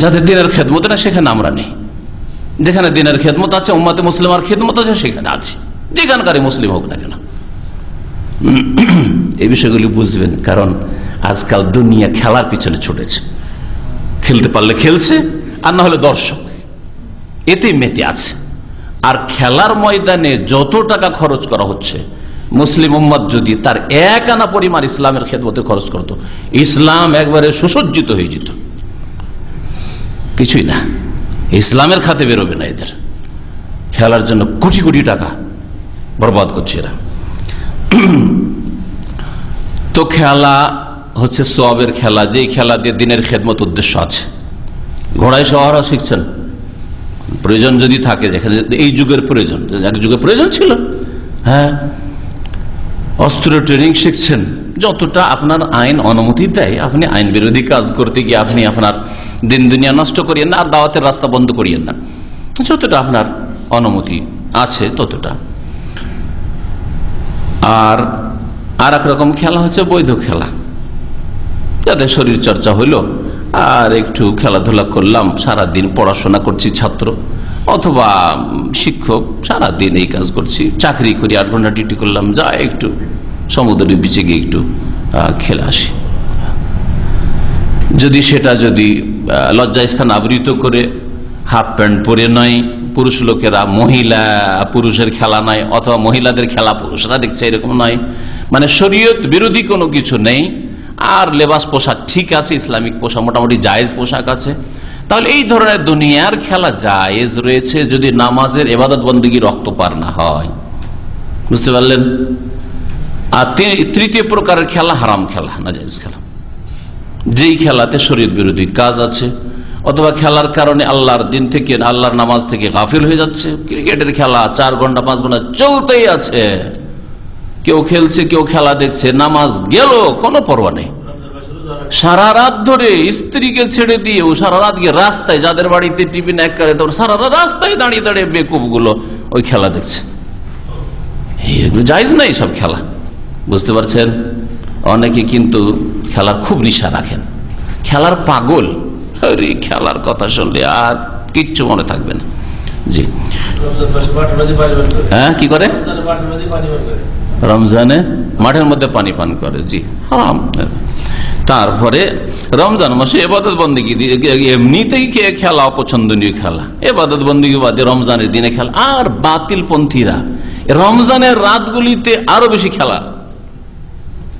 যাদের দিনের খেদমত না সেখানে আমরা নেই, যেখানে দিনের খেদমত আছে, উম্মতে মুসলিমার খেদমত আছে, সেখানে আছে, যেখানকারই মুসলিম হোক না কেন। এই বিষয়গুলি বুঝবেন, কারণ আজকাল দুনিয়া খেলার পিছনে ছুটেছে, খেলতে পারলে খেলছে, আর না হলে দর্শক, এতে মেতে আছে। আর খেলার ময়দানে যত টাকা খরচ করা হচ্ছে, মুসলিম উম্মত যদি তার এক আনা পরিমাণ ইসলামের খেদমতে খরচ করত, ইসলাম একবারে সুসজ্জিত হয়ে যেত। কিছুই না, ইসলামের খাতে বেরোবে না। এদের খেলার জন্য কোটি কোটি টাকা বরবাদ করছে এরা। তো খেলা হচ্ছে সওয়াবের খেলা, যেই খেলা দিয়ে দিনের খেদমত উদ্দেশ্য আছে। ঘোড়ায় সওয়ারা শিখছেন, প্রয়োজন যদি থাকে, যেখানে এই যুগের প্রয়োজন, এক যুগের প্রয়োজন ছিল, হ্যাঁ, অস্ত্র ট্রেনিং শিখছেন, যতটা আপনার আইন অনুমতি দেয়, আপনি আইন বিরোধী কাজ করতে গিয়ে আপনি আপনার দিন দুনিয়া নষ্ট করিয়েন না, আর দাওয়াতের রাস্তা বন্ধ করিয়েন না, যতটা আপনার অনুমতি আছে ততটা। আর এক রকম খেলা হচ্ছে বৈধ খেলা, যাতে শরীর চর্চা হইল, আর একটু খেলাধুলা করলাম, সারাদিন পড়াশোনা করছি ছাত্র অথবা শিক্ষক, সারাদিন এই কাজ করছি, চাকরি করি, 8 ঘন্টা ডিউটি করলাম, যা একটু সমুদ্রের বিচে গিয়ে একটু খেলে আসি। যদি সেটা যদি লজ্জাস্থান আবৃত করে হাফ প্যান্ট পরে নয়, পুরুষ লোকেরা পুরুষের খেলা নয়, অথবা মহিলাদের খেলা পুরুষরা দেখছে এরকম নয়, মানে শরীয়ত বিরোধী কোনো কিছু নেই, আর লেবাস পোশাক ঠিক আছে, ইসলামিক পোশাক মোটামুটি জায়েজ পোশাক আছে, তাহলে এই ধরনের দুনিয়ার খেলা জায়েজ রয়েছে, যদি নামাজের ইবাদত বন্দেগী রক্তপাত না হয়। বুঝতে পারলেন? আর তৃতীয় প্রকারের খেলা হারাম খেলা, নাজায়েজ খেলা, যেই খেলাতে শরীয়ত বিরোধী কাজ আছে, অথবা খেলার কারণে আল্লাহর দিন থেকে, আল্লাহর নামাজ থেকে গাফিল হয়ে যাচ্ছে। ক্রিকেটের খেলা 4 ঘন্টা 5 ঘন্টা চলতেই আছে, কেউ খেলছে, কেউ খেলা দেখছে, নামাজ গেল কোনো পরোয়া নেই, সারা রাত ধরে স্ত্রীকে ছেড়ে দিয়ে ও সারা রাত গিয়ে রাস্তায়, যাদের বাড়িতে টিভি এক করে, সারা রাত রাস্তায় দাঁড়িয়ে দাঁড়িয়ে বেকুব গুলো ওই খেলা দেখছে। এগুলো জায়েজ নাই সব খেলা, বুঝতে পারছেন? অনেকে কিন্তু খেলার খুব নেশা রাখেন। খেলার পাগল, আরে খেলার কথা শুনলে আর কিচ্ছু মনে থাকবে না। জি হ্যাঁ, কি করে? রমজানে মাঠের মধ্যে পানি পান করে, জি হারাম। তারপরে রমজান মাসে ইবাদত বন্দেগী এমনিতেই খেলা অপছন্দনীয় খেলা, ইবাদত বন্দেগী বাদে রমজানের দিনে খেলা। আর বাতিল পন্থীরা রমজানের রাতগুলিতে আরো বেশি খেলা,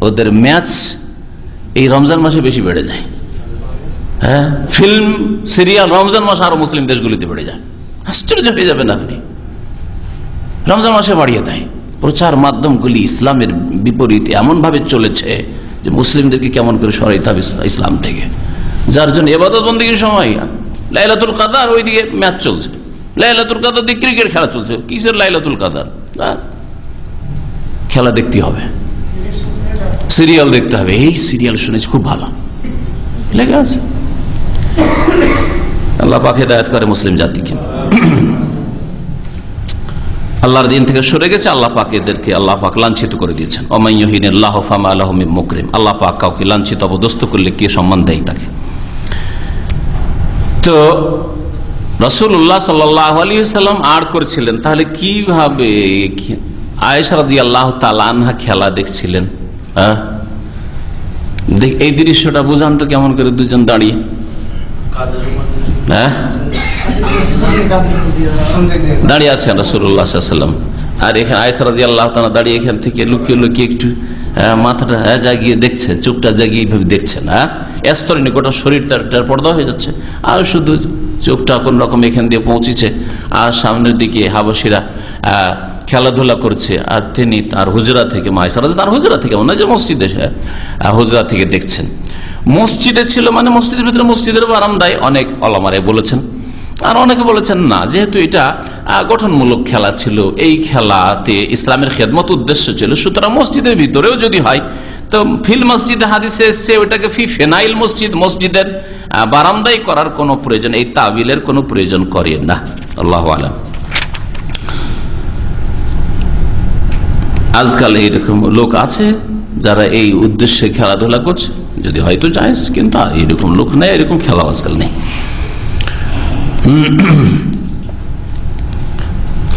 ওদের ম্যাচ এই রমজান মাসে বেশি বেড়ে যায়। হ্যাঁ, ফিল্ম সিরিয়াল রমজান মাসে আরো মুসলিম দেশগুলিতে বেড়ে যায়। আশ্চর্য হয়ে যাবেন আপনি, রমজান মাসে বাড়িয়ে দেয়। প্রচার মাধ্যমগুলি ইসলামের বিপরীতে এমন ভাবে চলেছে যে মুসলিমদেরকে কেমন করে সরাইতে হবে ইসলাম থেকে, যার জন্য ইবাদত বন্দেগীর সময় লাইলাতুল কাদার ওইদিকে ম্যাচ চলছে, লাইলাতুল কাদার দিকে ক্রিকেট খেলা চলছে। কিসের লাইলাতুল কাদার? খেলা দেখতে হবে, সিরিয়াল দেখতে হবে। এই সিরিয়াল শুনেছি খুব ভালো লেগে আছে। আল্লাহ পাক হেদায়েত করে মুসলিম জাতিকে। আল্লাহর দিন থেকে সরে গেছে, আল্লাহ পাক এদেরকে আল্লাহ পাক লাঞ্ছিত করে দিয়েছেন। ওমাইয়ুহিনিল্লাহু ফামা লাহু মিন মুকরিম। আল্লাহ পাক কাউকে লাঞ্ছিত অপদস্থ করলে কে সম্মান দেয় তাকে? তো রাসূলুল্লাহ সাল্লাল্লাহু আলাইহি ওয়াসাল্লাম আর করেছিলেন, তাহলে কিভাবে আয়েশা রাদিয়াল্লাহু তাআলা আনহা খেলা দেখছিলেন? এই দৃশ্যটা বুঝান তো কেমন করে, দুজন দাঁড়িয়ে, হ্যাঁ দাঁড়িয়ে আছেন রাসূলুল্লাহ সাল্লাল্লাহু আলাইহি ওয়াসাল্লাম, আর এখানে আয়েশা রাদিয়াল্লাহু তাআলা দাঁড়িয়ে এখান থেকে লুকিয়ে লুকিয়ে একটু মাথাটা জাগিয়ে দেখছেন, চোখটা জাগিয়ে এইভাবে দেখছেন। স্তরণী গোটা শরীরটার পর্দা হয়ে যাচ্ছে, আর শুধু চোখটা কোন রকম এখান দিয়ে পৌঁছেছে, আর সামনের দিকে হাবশিরা খেলাধুলা করছে, আর তিনি তার হুজরা থেকে, আয়েশা রাদিয়াল্লাহু তার হুজরা থেকে, মনে হয় যে মসজিদে, হুজরা থেকে দেখছেন। মসজিদে ছিল মানে মসজিদের ভিতরে, মসজিদের বারান্দায়, অনেক ওলামারা বলেছেন। আর অনেকে বলেছেন না, যেহেতু এটা গঠনমূলক খেলা ছিল, এই খেলাতে ইসলামের খেদমত উদ্দেশ্য ছিল, সুতরাং মসজিদের ভিতরেও যদি হয় তো ফিল মসজিদে হাদিসে এসছে ওইটাকে ফি ফেনাইল মসজিদ, মসজিদের বারান্দায় করার কোনো প্রয়োজন, এই তাবিলের কোনো প্রয়োজন করে না। আল্লাহু আলাম। আজকাল এইরকম লোক আছে যারা এই উদ্দেশ্যে খেলাধুলা করছে, যদি হয়তো জায়েজ, কিন্তু এইরকম লোক নেই, এরকম খেলা আজকাল নেই।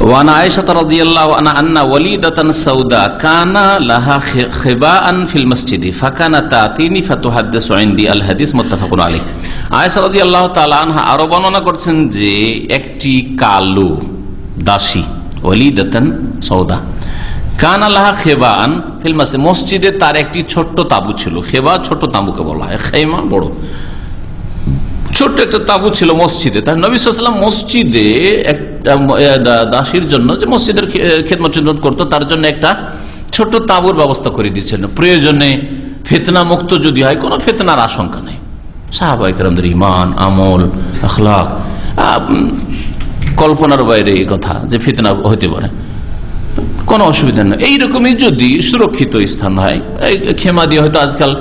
ওয়ান আয়েশা রাদিয়াল্লাহু আনহা আন্না ওয়ালিদাতান সাউদা কানা লাহা খিবাআন ফিল মসজিদি ফাকানা তাতিনি ফাতুহাদ্দিসু ইনদি আল হাদিস মুত্তাফাকুন আলাইহি। আয়েশা রাদিয়াল্লাহু তাআলা আনহা আরো বর্ণনা করছেন যে একটি কালো দাসী, ওয়ালিদাতান সাউদা, কানা লাহা খিবাআন ফিল মসজিদ, মসজিদে তার একটি ছোট্ট তাবু ছিল। খেবা ছোট তাবুকে বলা হয়, খেমা বড়। ছোট্ট একটা তাবু ছিল মসজিদে। তাই নবী সাল্লাল্লাহু আলাইহি ওয়াসাল্লাম মসজিদে একটা দাসীর জন্য, যে মসজিদের খেদমত করতো, তার জন্য একটা ছোট্ট তাবুর ব্যবস্থা করে দিয়েছেন। প্রয়োজনে ফিতনা মুক্ত যদি হয়, কোনো ফিতনার আশঙ্কা নেই। সাহাবায়ে কেরামদের ঈমান, আমল, আখলাক কল্পনার বাইরে এই কথা যে ফিতনা হতে পারে, কোনো অসুবিধা নেই। এইরকমই যদি সুরক্ষিত স্থান হয়, খেমা দিয়ে হয়তো আজকাল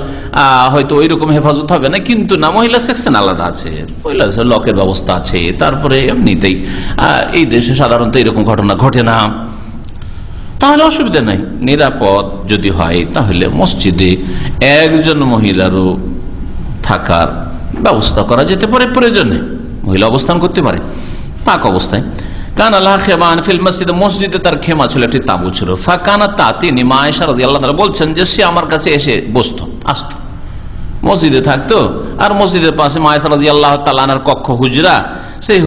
হয়তো ওই রকম হেফাজত হবে না, কিন্তু না, মহিলা সেকশন আলাদা আছে, মহিলা লকের ব্যবস্থা আছে। তারপরে এমনিতেই এই দেশে সাধারণত এরকম ঘটনা ঘটে না, তাহলে অসুবিধা নাই। নিরাপদ যদি হয় তাহলে মসজিদে একজন মহিলারও থাকার ব্যবস্থা করা যেতে পারে, প্রয়োজনে মহিলা অবস্থান করতে পারে পাক অবস্থায়। কানা লাহা খিবাআন ফিল মসজিদ, মসজিদে তার খেমা ছিল, একটি তাঁবু ছিল। ফাকানা তাতিনি, মা আয়েশা রাদিয়াল্লাহু তাআলা বলছেন যে সে আমার কাছে এসে বসতো, আসতো, মসজিদে থাকতো। আর মসজিদের পাশে মা আয়েশা রাদিয়াল্লাহু তাআলা আনহার কক্ষ, হুজরা, সেই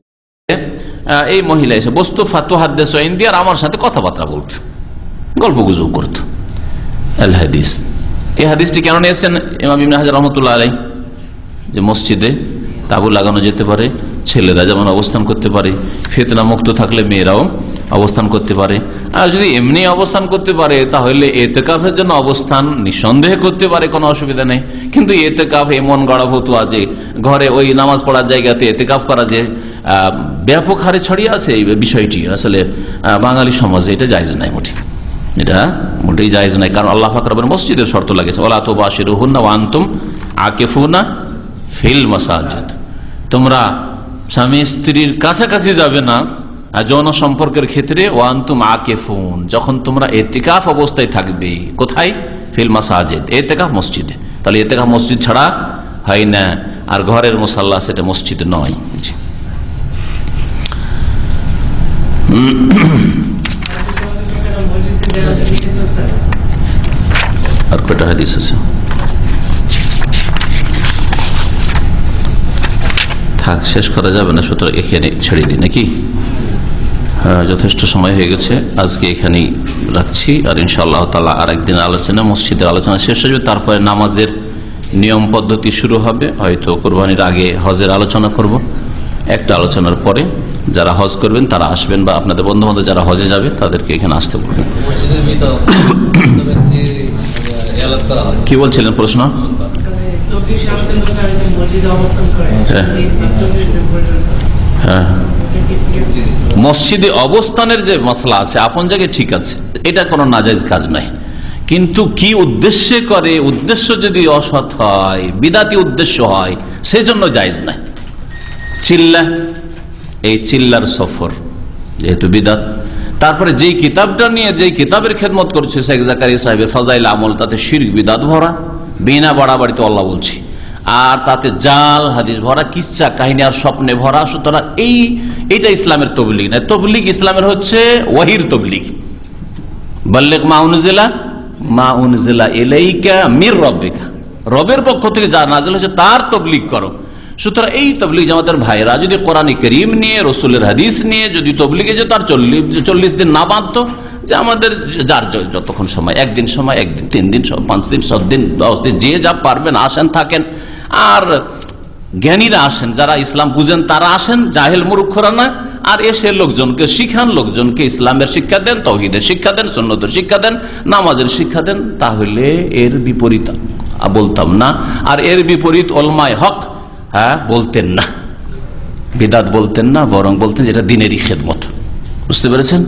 এই মহিলা এসে বসতো। ফাতুহাদ্দিসু ইনদি, আর আমার সাথে কথাবার্তা বলতো, গল্পগুজব করতো। আল হাদিস, এই হাদিসটি কেন নিয়ে এসেছেন ইমাম ইবনে হাজার রাহমাতুল্লাহ আলাইহি, যে মসজিদে তাবু লাগানো যেতে পারে, ছেলেরা যেমন অবস্থান করতে পারে, ফিতনা মুক্ত থাকলে মেয়েরাও অবস্থান করতে পারে। আর যদি এমনি অবস্থান করতে পারে তাহলে এতেকাফের জন্য অবস্থান নিঃসন্দেহে করতে পারে, কোনো অসুবিধা নেই। কিন্তু এতেকাফ এমন গড়া ফতুয়া যে ঘরে ওই নামাজ পড়ার জায়গাতে এতেকাফ করা যে ব্যাপক হারে ছড়িয়ে আছে, এই বিষয়টি আসলে বাঙালি সমাজে এটা জায়েজ নাই, এটা মোটেই জায়েজ নাই। কারণ আল্লাহ পাক রব্বুল মসজিদের শর্ত লাগিয়েছে, ওয়ালা তুবাশিরুহুন্না ওয়া আনতুম আকিফুনা ফিল মাসাজিদ, তোমরা স্বামী স্ত্রীর কাছাকাছি যাবে না যৌন সম্পর্কের ক্ষেত্রে, ওয়া আনতুম আকিফুন, যখন তোমরা ইতিকাফ অবস্থায় থাকবে। কোথায়? ফিল মাসাজিদ, ইতিকাফ মসজিদে। তাহলে ইতিকাফ মসজিদ ছাড়া হয় না, আর ঘরের মুসাল্লা সেটা মসজিদ নয়। আর কয়টা হাদিস আছে? থাক, শেষ করা যাবে না, সুতরাং এখানে ছেড়ে দিই নাকি? হ্যাঁ, যথেষ্ট সময় হয়ে গেছে, আজকে এখানেই রাখছি। আর ইনশাআল্লাহ তাআলা আরেকদিন আলোচনা, মসজিদের আলোচনা শেষ হয়ে যাবে, তারপরে নামাজের নিয়ম পদ্ধতি শুরু হবে। হয়তো কোরবানির আগে হজের আলোচনা করব, একটা আলোচনার পরে যারা হজ করবেন তারা আসবেন, বা আপনাদের বন্ধু বান্ধব যারা হজে যাবে তাদেরকে এখানে আসতে বলবেন। কি বলছিলেন প্রশ্ন? হ্যাঁ, মসজিদে অবস্থানের যে মশলা আছে আপন জায়গায় ঠিক আছে, এটা কোনো নাজায়েজ কাজ নাই, কিন্তু কি উদ্দেশ্যে করে, উদ্দেশ্য যদি অসৎ হয়, বিদাতি উদ্দেশ্য হয়, সেজন্য জায়েজ নাই। চিল্লা, এই চিল্লার সফর যেহেতু বিদাত। তারপরে যেই কিতাবটা নিয়ে, যেই কিতাবের খেদমত করছে শেখ জাকারিয়া সাহেবের ফাজাইল আমল, তাতে শিরক বিদাত ভরা, বিনা বাড়াবাড়িতে আল্লাহ বলছি, আর তাতে জাল হাদিস ভরা, কিচ্ছা কাহিনী আর স্বপ্নে ভরা। সুতরাং এইটা ইসলামের তবলিগ না। তবলিগ ইসলামের হচ্ছে ওয়াহির তবলিগ, বাল্লিগ মা উনজিলা ইলাইকা মির রাব্বিকা, রবের পক্ষ থেকে যা নাযিল হয়েছে তার তবলিগ করো। সুতরাং এই তবলিগ জামাতের ভাইরা যদি কোরআন কারীম নিয়ে, রসুলের হাদিস নিয়ে যদি তবলিগে যেত, আর 40 দিন না বাঁধতো, যে আমাদের যার যতক্ষণ সময়, একদিন সময়, একদিন, 3 দিন, 5 দিন, 7 দিন, 10 দিন, যে যা পারবেন আসেন, থাকেন। আর জ্ঞানীরা আসেন, যারা ইসলাম বুঝেন তারা আসেন, জাহেল মূর্খরা না। আর এসে লোকজনকে শিখান, লোকজনকে ইসলামের শিক্ষা দেন, তাওহীদের শিক্ষা দেন, সুন্নতের শিক্ষা দেন, নামাজের শিক্ষা দেন। তাহলে এর বিপরীত বলতাম না, আর এর বিপরীত উলামায়ে হক বলতেন না, বিদআত বলতেন না, বরং বলতেন যেটা দ্বীনেরই খেদমত। বুঝতে পেরেছেন?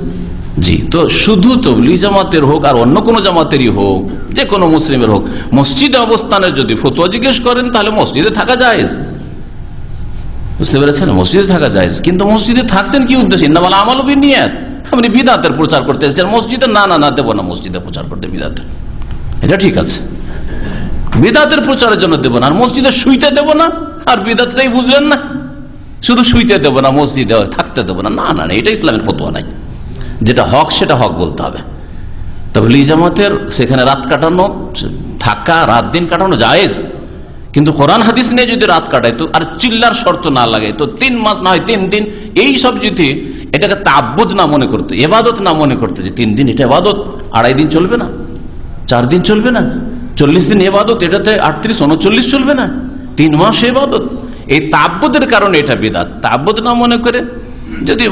জি। তো শুধু তবলিগ জামাতের হোক আর অন্য কোনো জামাতেরই হোক, যে কোনো মুসলিমের হোক, মসজিদে অবস্থানের যদি ফতোয়া জিজ্ঞেস করেন তাহলে মসজিদে থাকা জায়েজ। বুঝতে পেরেছেন? মসজিদে থাকা জায়েজ, কিন্তু মসজিদে থাকছেন কি উদ্দেশ্যে? ইন্নামাল আমালু বিন্নিয়াত। আপনি বিদআতের প্রচার করতে এসেছেন মসজিদে, না দেব না মসজিদে প্রচার করতে বিদআতের, এটা ঠিক আছে, বিদআতের প্রচারের জন্য দেব না, আর মসজিদে শুইতে দেব না, আর বিদআতটাই বুঝলেন না, শুধু শুইতে দেব না, মসজিদে থাকতে দেব না, না, এটা ইসলামের ফতোয়া নাই। যেটা হক সেটা হক বলতে হবে। তাবলীগ জামাতের সেখানে রাত কাটানো, থাকা, রাত দিন কাটানো জায়েজ, কিন্তু কোরআন হাদিস নিয়ে যদি রাত কাটায় তো, আর চিল্লার শর্ত না লাগে তো, 3 মাস না হয় 3 দিন, এই সব যদি এটাকে তাআব্বুদ না মনে করতে, ইবাদত না মনে করতে, যে 3 দিন এটা ইবাদত, 2.5 দিন চলবে না, 4 দিন চলবে না, 40 দিন ইবাদত, এটাতে 38, 39 চলবে না, 3 মাস ইবাদত, এই তাআব্বুদের কারণে এটা বিদআত। তাআব্বুদ না মনে করে যদি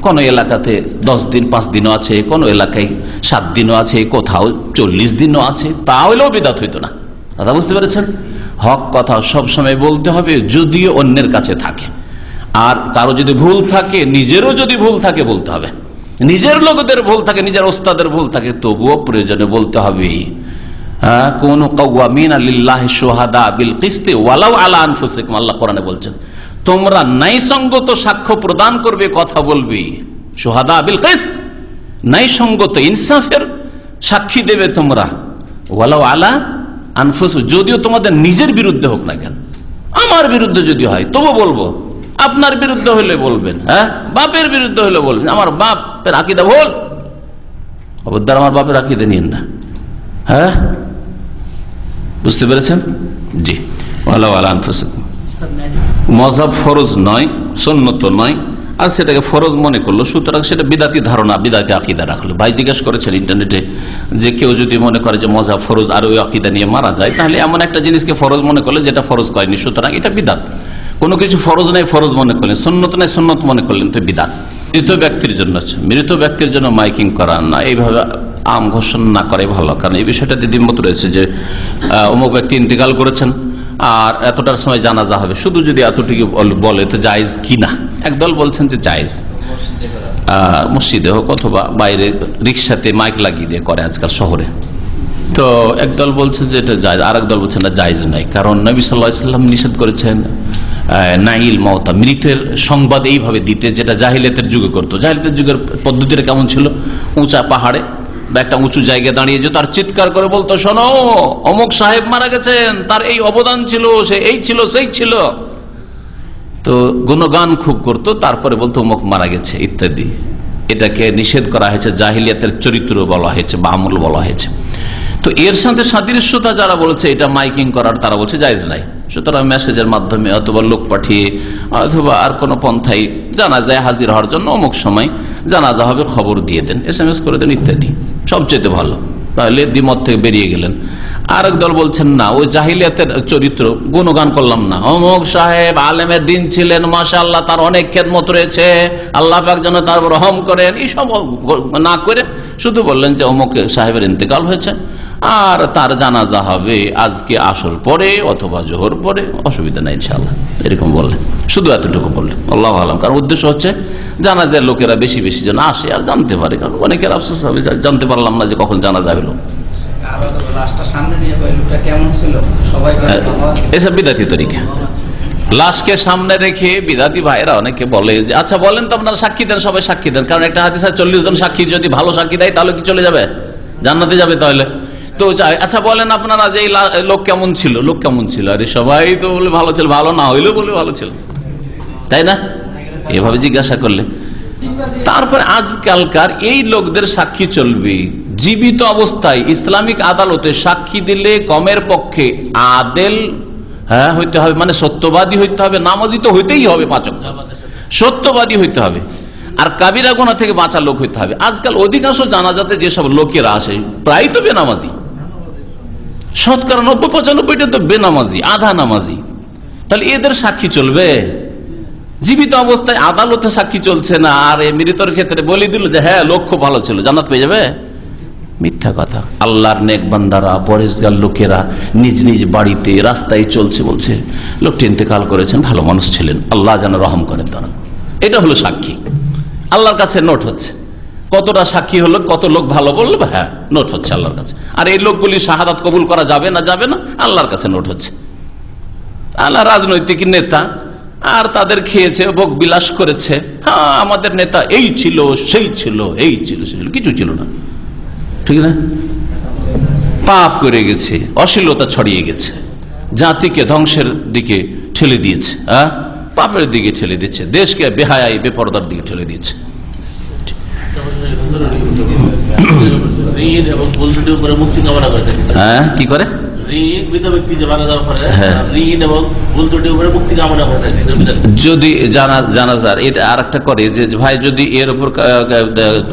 কোন এলাকাতে 10 দিন 5 দিনও আছে, কোন এলাকায় 7 দিনও আছে, কোথাও 40 দিনও আছে, তাহলেও বিদআত হইতো না। কথা বুঝতে পেরেছেন? হক কথা সবসময় বলতে হবে, যদিও অন্যের কাছে থাকে, আর কারো যদি ভুল থাকে, নিজেরও যদি ভুল থাকে বলতে হবে, নিজের লোকদের ভুল থাকে, নিজের ওস্তাদের ভুল থাকে, তবুও প্রয়োজনে বলতে হবে। কুনু কাওয়ামিনা লিল্লাহি শুহাদা বিল কিসতি ওয়ালাউ আলা আনফুসিকুম, আল্লাহ কোরআনে বলছেন, তোমরা ন্যায়সঙ্গত সাক্ষ্য প্রদান করবে, কথা বলবে, শুহাদা বিল কিসত, ন্যায়সঙ্গত ইনসাফের সাক্ষী দেবে তোমরা, ওয়ালাউ আলা আনফুস, যদিও তোমাদের নিজের বিরুদ্ধে হোক না কেন। আমার বিরুদ্ধে যদি হয় তবু বলবো, আপনার বিরুদ্ধে হলে বলবেন, বাপের বিরুদ্ধে হলে বলবেন, আমার বাপের আকীদা ভুল, খবরদার আমার বাপের আকীদা নিয়েন না। বুঝতে পেরেছেন? জি। ওয়ালাউ আলা আনফুসিকুম, মযহাব ফরজ নয়, সুন্নত নয়, আর সেটাকে ফরজ মনে করলো, সুতরাং সেটা বিদাতি ধারণা, বিদাতি আকীদা রাখলো। ভাই জিজ্ঞেস করেছেন ইন্টারনেটে যে কেউ যদি মনে করে যে মযহাব ফরজ আর ওই আকীদা নিয়ে মারা যায়, তাহলে এমন একটা জিনিসকে ফরজ মনে করলে যেটা ফরজ করেনি, সুতরাং এটা বিদাত। কোনো কিছু ফরজ নাই ফরজ মনে করলেন, সুন্নত নাই সুন্নত মনে করলেন, তো বিদাত। মৃত ব্যক্তির জন্য, মৃত ব্যক্তির জন্য মাইকিং করা না, এইভাবে আম ঘোষণা না করে ভালো, কারণ এই বিষয়টা দ্বিমত রয়েছে যে অমুক ব্যক্তি ইন্তেকাল করেছেন আর এতটার সময় জানাজা হবে, শুধু যদি এতটুকু বলে তো জায়েজ কি না। একদল বলছেন যে জায়েজ, মসজিদে হোক অথবা বাইরে রিক্সাতে মাইক লাগিয়ে দিয়ে করে আজকাল শহরে, তো একদল বলছে যে এটা জায়েজ, আর একদল বলছেন না জায়েজ নাই, কারণ নবী সাল্লাল্লাহু আলাইহি ওয়াসাল্লাম নিষেধ করেছেন নাইল মাউতা, মৃতের সংবাদ এইভাবে দিতে, যেটা জাহিলিয়াতের যুগে করতো। জাহিলিয়াতের যুগের পদ্ধতিটা কেমন ছিল? উঁচা পাহাড়ে বা একটা উঁচু জায়গায় দাঁড়িয়ে যেত আর চিৎকার করে বলতো, শোনো অমুক সাহেব মারা গেছেন, তার এই অবদান ছিল, সে এই ছিল সেই ছিল। তো গুণগান খুব করতো, তারপরে বলতো অমুক মারা গেছে ইত্যাদি। এটাকে নিষেধ করা হয়েছে, জাহিলিয়াতের চরিত্র বলা হয়েছে বা আমল বলা হয়েছে। তো এর সাথে সাদৃশ্যতা যারা বলেছে এটা মাইকিং করার, তারা বলছে জায়েজ নাই। সুতরাং মেসেজের মাধ্যমে অথবা লোক পাঠিয়ে অথবা আর কোনো পন্থায় জানাজায় হাজির হওয়ার জন্য অমুক সময় জানাজা হবে খবর দিয়ে দেন, SMS করে দেন ইত্যাদি, সবচেয়ে ভালো। তাহলে দ্বিমত থেকে বেরিয়ে গেলেন। আর এক দল বলছেন না, ওই জাহিলিয়াতের চরিত্র গুণগান করলাম না, অমুক সাহেব আলেমের দিন ছিলেন, মাশাআল্লাহ তার অনেক খেদমত রয়েছে, আল্লাহ পাক যেন তার রহম করেন, এইসব না করে শুধু বললেন যে অমুক সাহেবের ইন্তেকাল হয়েছে আর তার জানাজা হবে আজকে আসর পরে অথবা জোহর পরে, অসুবিধা নাই ইনশাআল্লাহ, এরকম বললেন। শুধু এতটুকু বললেন, আল্লাহু আলাম। কারণ উদ্দেশ্য হচ্ছে জানাজার লোকেরা বেশি বেশি যেন আসে আর জানতে পারে, কারণ অনেকের আফসোস হবে জানতে পারলাম না যে কখন জানাজা হলো। এসব বিদাতি তরিকা, লাশকে সামনে রেখে বিদাতি ভাইরা অনেকে বলে যে আচ্ছা বলেন তো আপনারা সাক্ষী দেন, সবাই সাক্ষী দেন। কারণ একটা হাদিসে 40 জন সাক্ষী যদি ভালো সাক্ষী দেয় তাহলে কি চলে যাবে, জান্নাতে যাবে। তাহলে তো আচ্ছা বলেন আপনারা যে এই লোক কেমন ছিল, লোক কেমন ছিল, আরে সবাই তো বলে ভালো ছিল, ভালো না হইলেও বলে ভালো ছিল, তাই না? এভাবে জিজ্ঞাসা করলে তারপরে আজকালকার এই লোকদের সাক্ষী চলবে জীবিত অবস্থায়। ইসলামিক আদালতে সাক্ষী দিলে কমের পক্ষে আদেল হইতে হবে, মানে সত্যবাদী হইতে হবে, নামাজি তো হইতেই হবে, 5 ওয়াক্ত সত্যবাদী হইতে হবে, আর কাবিরা গুনাহ থেকে বাঁচা লোক হইতে হবে। আজকাল অধিকাংশ জানাজাতে যেসব লোকেরা আসে প্রায় তো বেনামাজি, শতকরা 90-95টা তো বেনামাজি, আধা নামাজি। তাহলে এদের সাক্ষী চলবে? জীবিত অবস্থায় আদালতে সাক্ষী চলছে না, আর মৃতর ক্ষেত্রে বলে দিল যে হ্যাঁ লোক খুব ভালো ছিল, জান্নাত পেয়ে যাবে, মিথ্যা কথা। আল্লাহর নেক বান্দারা, পরেশগার লোকেরা নিজ নিজ বাড়িতে রাস্তায় চলছে, বলছে লোকটি ইন্তেকাল করেছেন, ভালো মানুষ ছিলেন, আল্লাহ যেন রহম করেন তারা। এটা হলো সাক্ষী, আল্লাহর কাছে নোট হচ্ছে। কতটা সাক্ষী হলো, কত লোক ভালো বললো, হ্যাঁ নোট হচ্ছে আল্লাহর কাছে। আর এই লোকগুলি শাহাদাত কবুল করা যাবে না, যাবে না, আল্লাহর কাছে নোট হচ্ছে। আল্লাহ রাজনৈতিক নেতা, আর তাদের খেয়েছে, ভোগ বিলাস করেছে, হ্যাঁ আমাদের নেতা এই ছিল, সেই ছিল, এই ছিল, সেই ছিল, কিছু ছিল না, ঠিক না? পাপ করে গেছে, অশ্লীলতা ছড়িয়ে গেছে, জাতিকে ধ্বংসের দিকে ঠেলে দিয়েছে, পাপের দিকে ঠেলে দিচ্ছে, দেশকে বেহায়াই বেপরদার দিকে ঠেলে দিচ্ছে। হ্যাঁ কি করে যদি জানাজার এটা আর একটা করে যে ভাই যদি এর উপর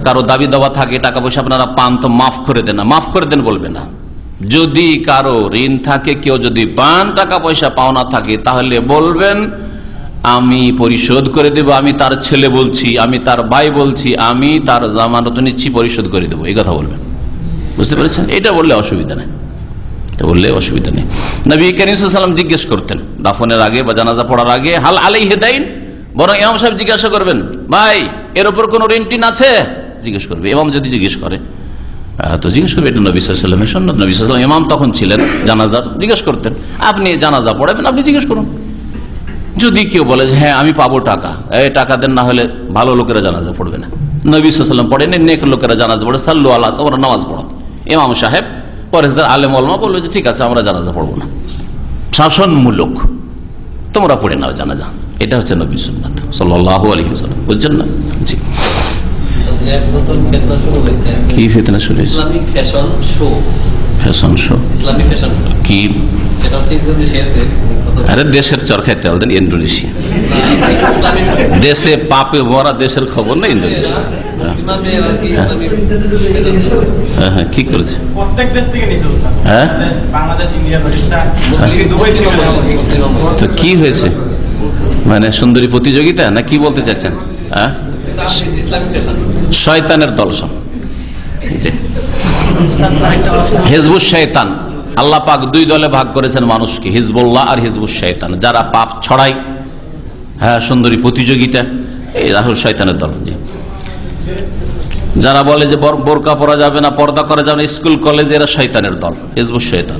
কারো দাবি দাওয়া থাকে, টাকা পয়সা আপনারা পান তো মাফ করে দেন না, মাফ করে দেন বলবে না। যদি কারো ঋণ থাকে, কেউ যদি পান, টাকা পয়সা পাওনা থাকে, তাহলে বলবেন আমি পরিশোধ করে দেব, আমি তার ছেলে বলছি, আমি তার ভাই বলছি, আমি তার জামানত নিচ্ছি, পরিশোধ করে দেবো, এই কথা বলবেন। বুঝতে পেরেছেন? এটা বললে অসুবিধা নেই, বললে অসুবিধা নেই। নবী করিম সাল্লাল্লাহু আলাইহি ওয়াসাল্লাম জিজ্ঞেস করতেন দাফনের আগে বা জানাজা পড়ার আগে, হাল আলাইহি দাইন, বরং ইমাম সাহেব জিজ্ঞাসা করবেন ভাই এর উপর কোন ঋণ টিন আছে, জিজ্ঞেস করবে। ইমাম যদি জিজ্ঞেস করে তো জিজ্ঞেস করবে, এটা নবী সাল্লাল্লাহু আলাইহি ওয়াসাল্লামের সুন্নাত। নবী সাল্লাল্লাহু আলাইহি ওয়াসাল্লাম ইমাম তখন ছিলেন, জানাজার জিজ্ঞেস করতেন। আপনি জানাজা পড়াবেন, আপনি জিজ্ঞেস করুন। যদি কেউ বলে যে হ্যাঁ আমি পাবো টাকা, এই টাকা দেন, না হলে ভালো লোকেরা জানাজা পড়বে না, নবী সাল্লাল্লাহু আলাইহি ওয়াসাল্লাম পড়েন, নেক লোকেরা জানাজা পড়ে, সাল্লু আলাইহি ওয়া সাল্লাম, নামাজ পড়ো। ইমাম সাহেব পরেশগার আলেম ওলামা বলবে যে ঠিক আছে আমরা জানাজা পড়বো না, শাসনমূলক, তোমরা পড়ে নাও জানাজা। এটা হচ্ছে নবীর সুন্নাত সাল্লাল্লাহু আলাইহি ওয়াসাল্লাম। বুঝছেন না? জি। কি ফিতনা শুরু হয়েছে? Islamic fashion show. Fashion show, Islamic fashion কি? সেটা হচ্ছে আরে দেশের চরকায় তেল দেন ইন্দোনেশিয়া, দেশে পাপে ভরা দেশের খবর না ইন্দোনেশিয়া। হ্যাঁ কি করেছে? হ্যাঁ তো কি হয়েছে, মানে সুন্দরী প্রতিযোগিতা না কি বলতে চাচ্ছেন? হ্যাঁ শয়তানের দল সব, হিজবুশ শয়তান। আল্লাহ পাক 2 দলে ভাগ করেছেন মানুষকে, হিজবুল্লাহ আর হিজবুশ শয়তান। যারা পাপ ছড়ায়, হ্যাঁ সুন্দরী প্রতিযোগিতা, এই রাহুল শয়তানের দল। যারা বলে যে বোরকা পরা যাবে না, পর্দা করা যাবে না স্কুল কলেজে, এরা শয়তানের দল, হিজবুশ শয়তান।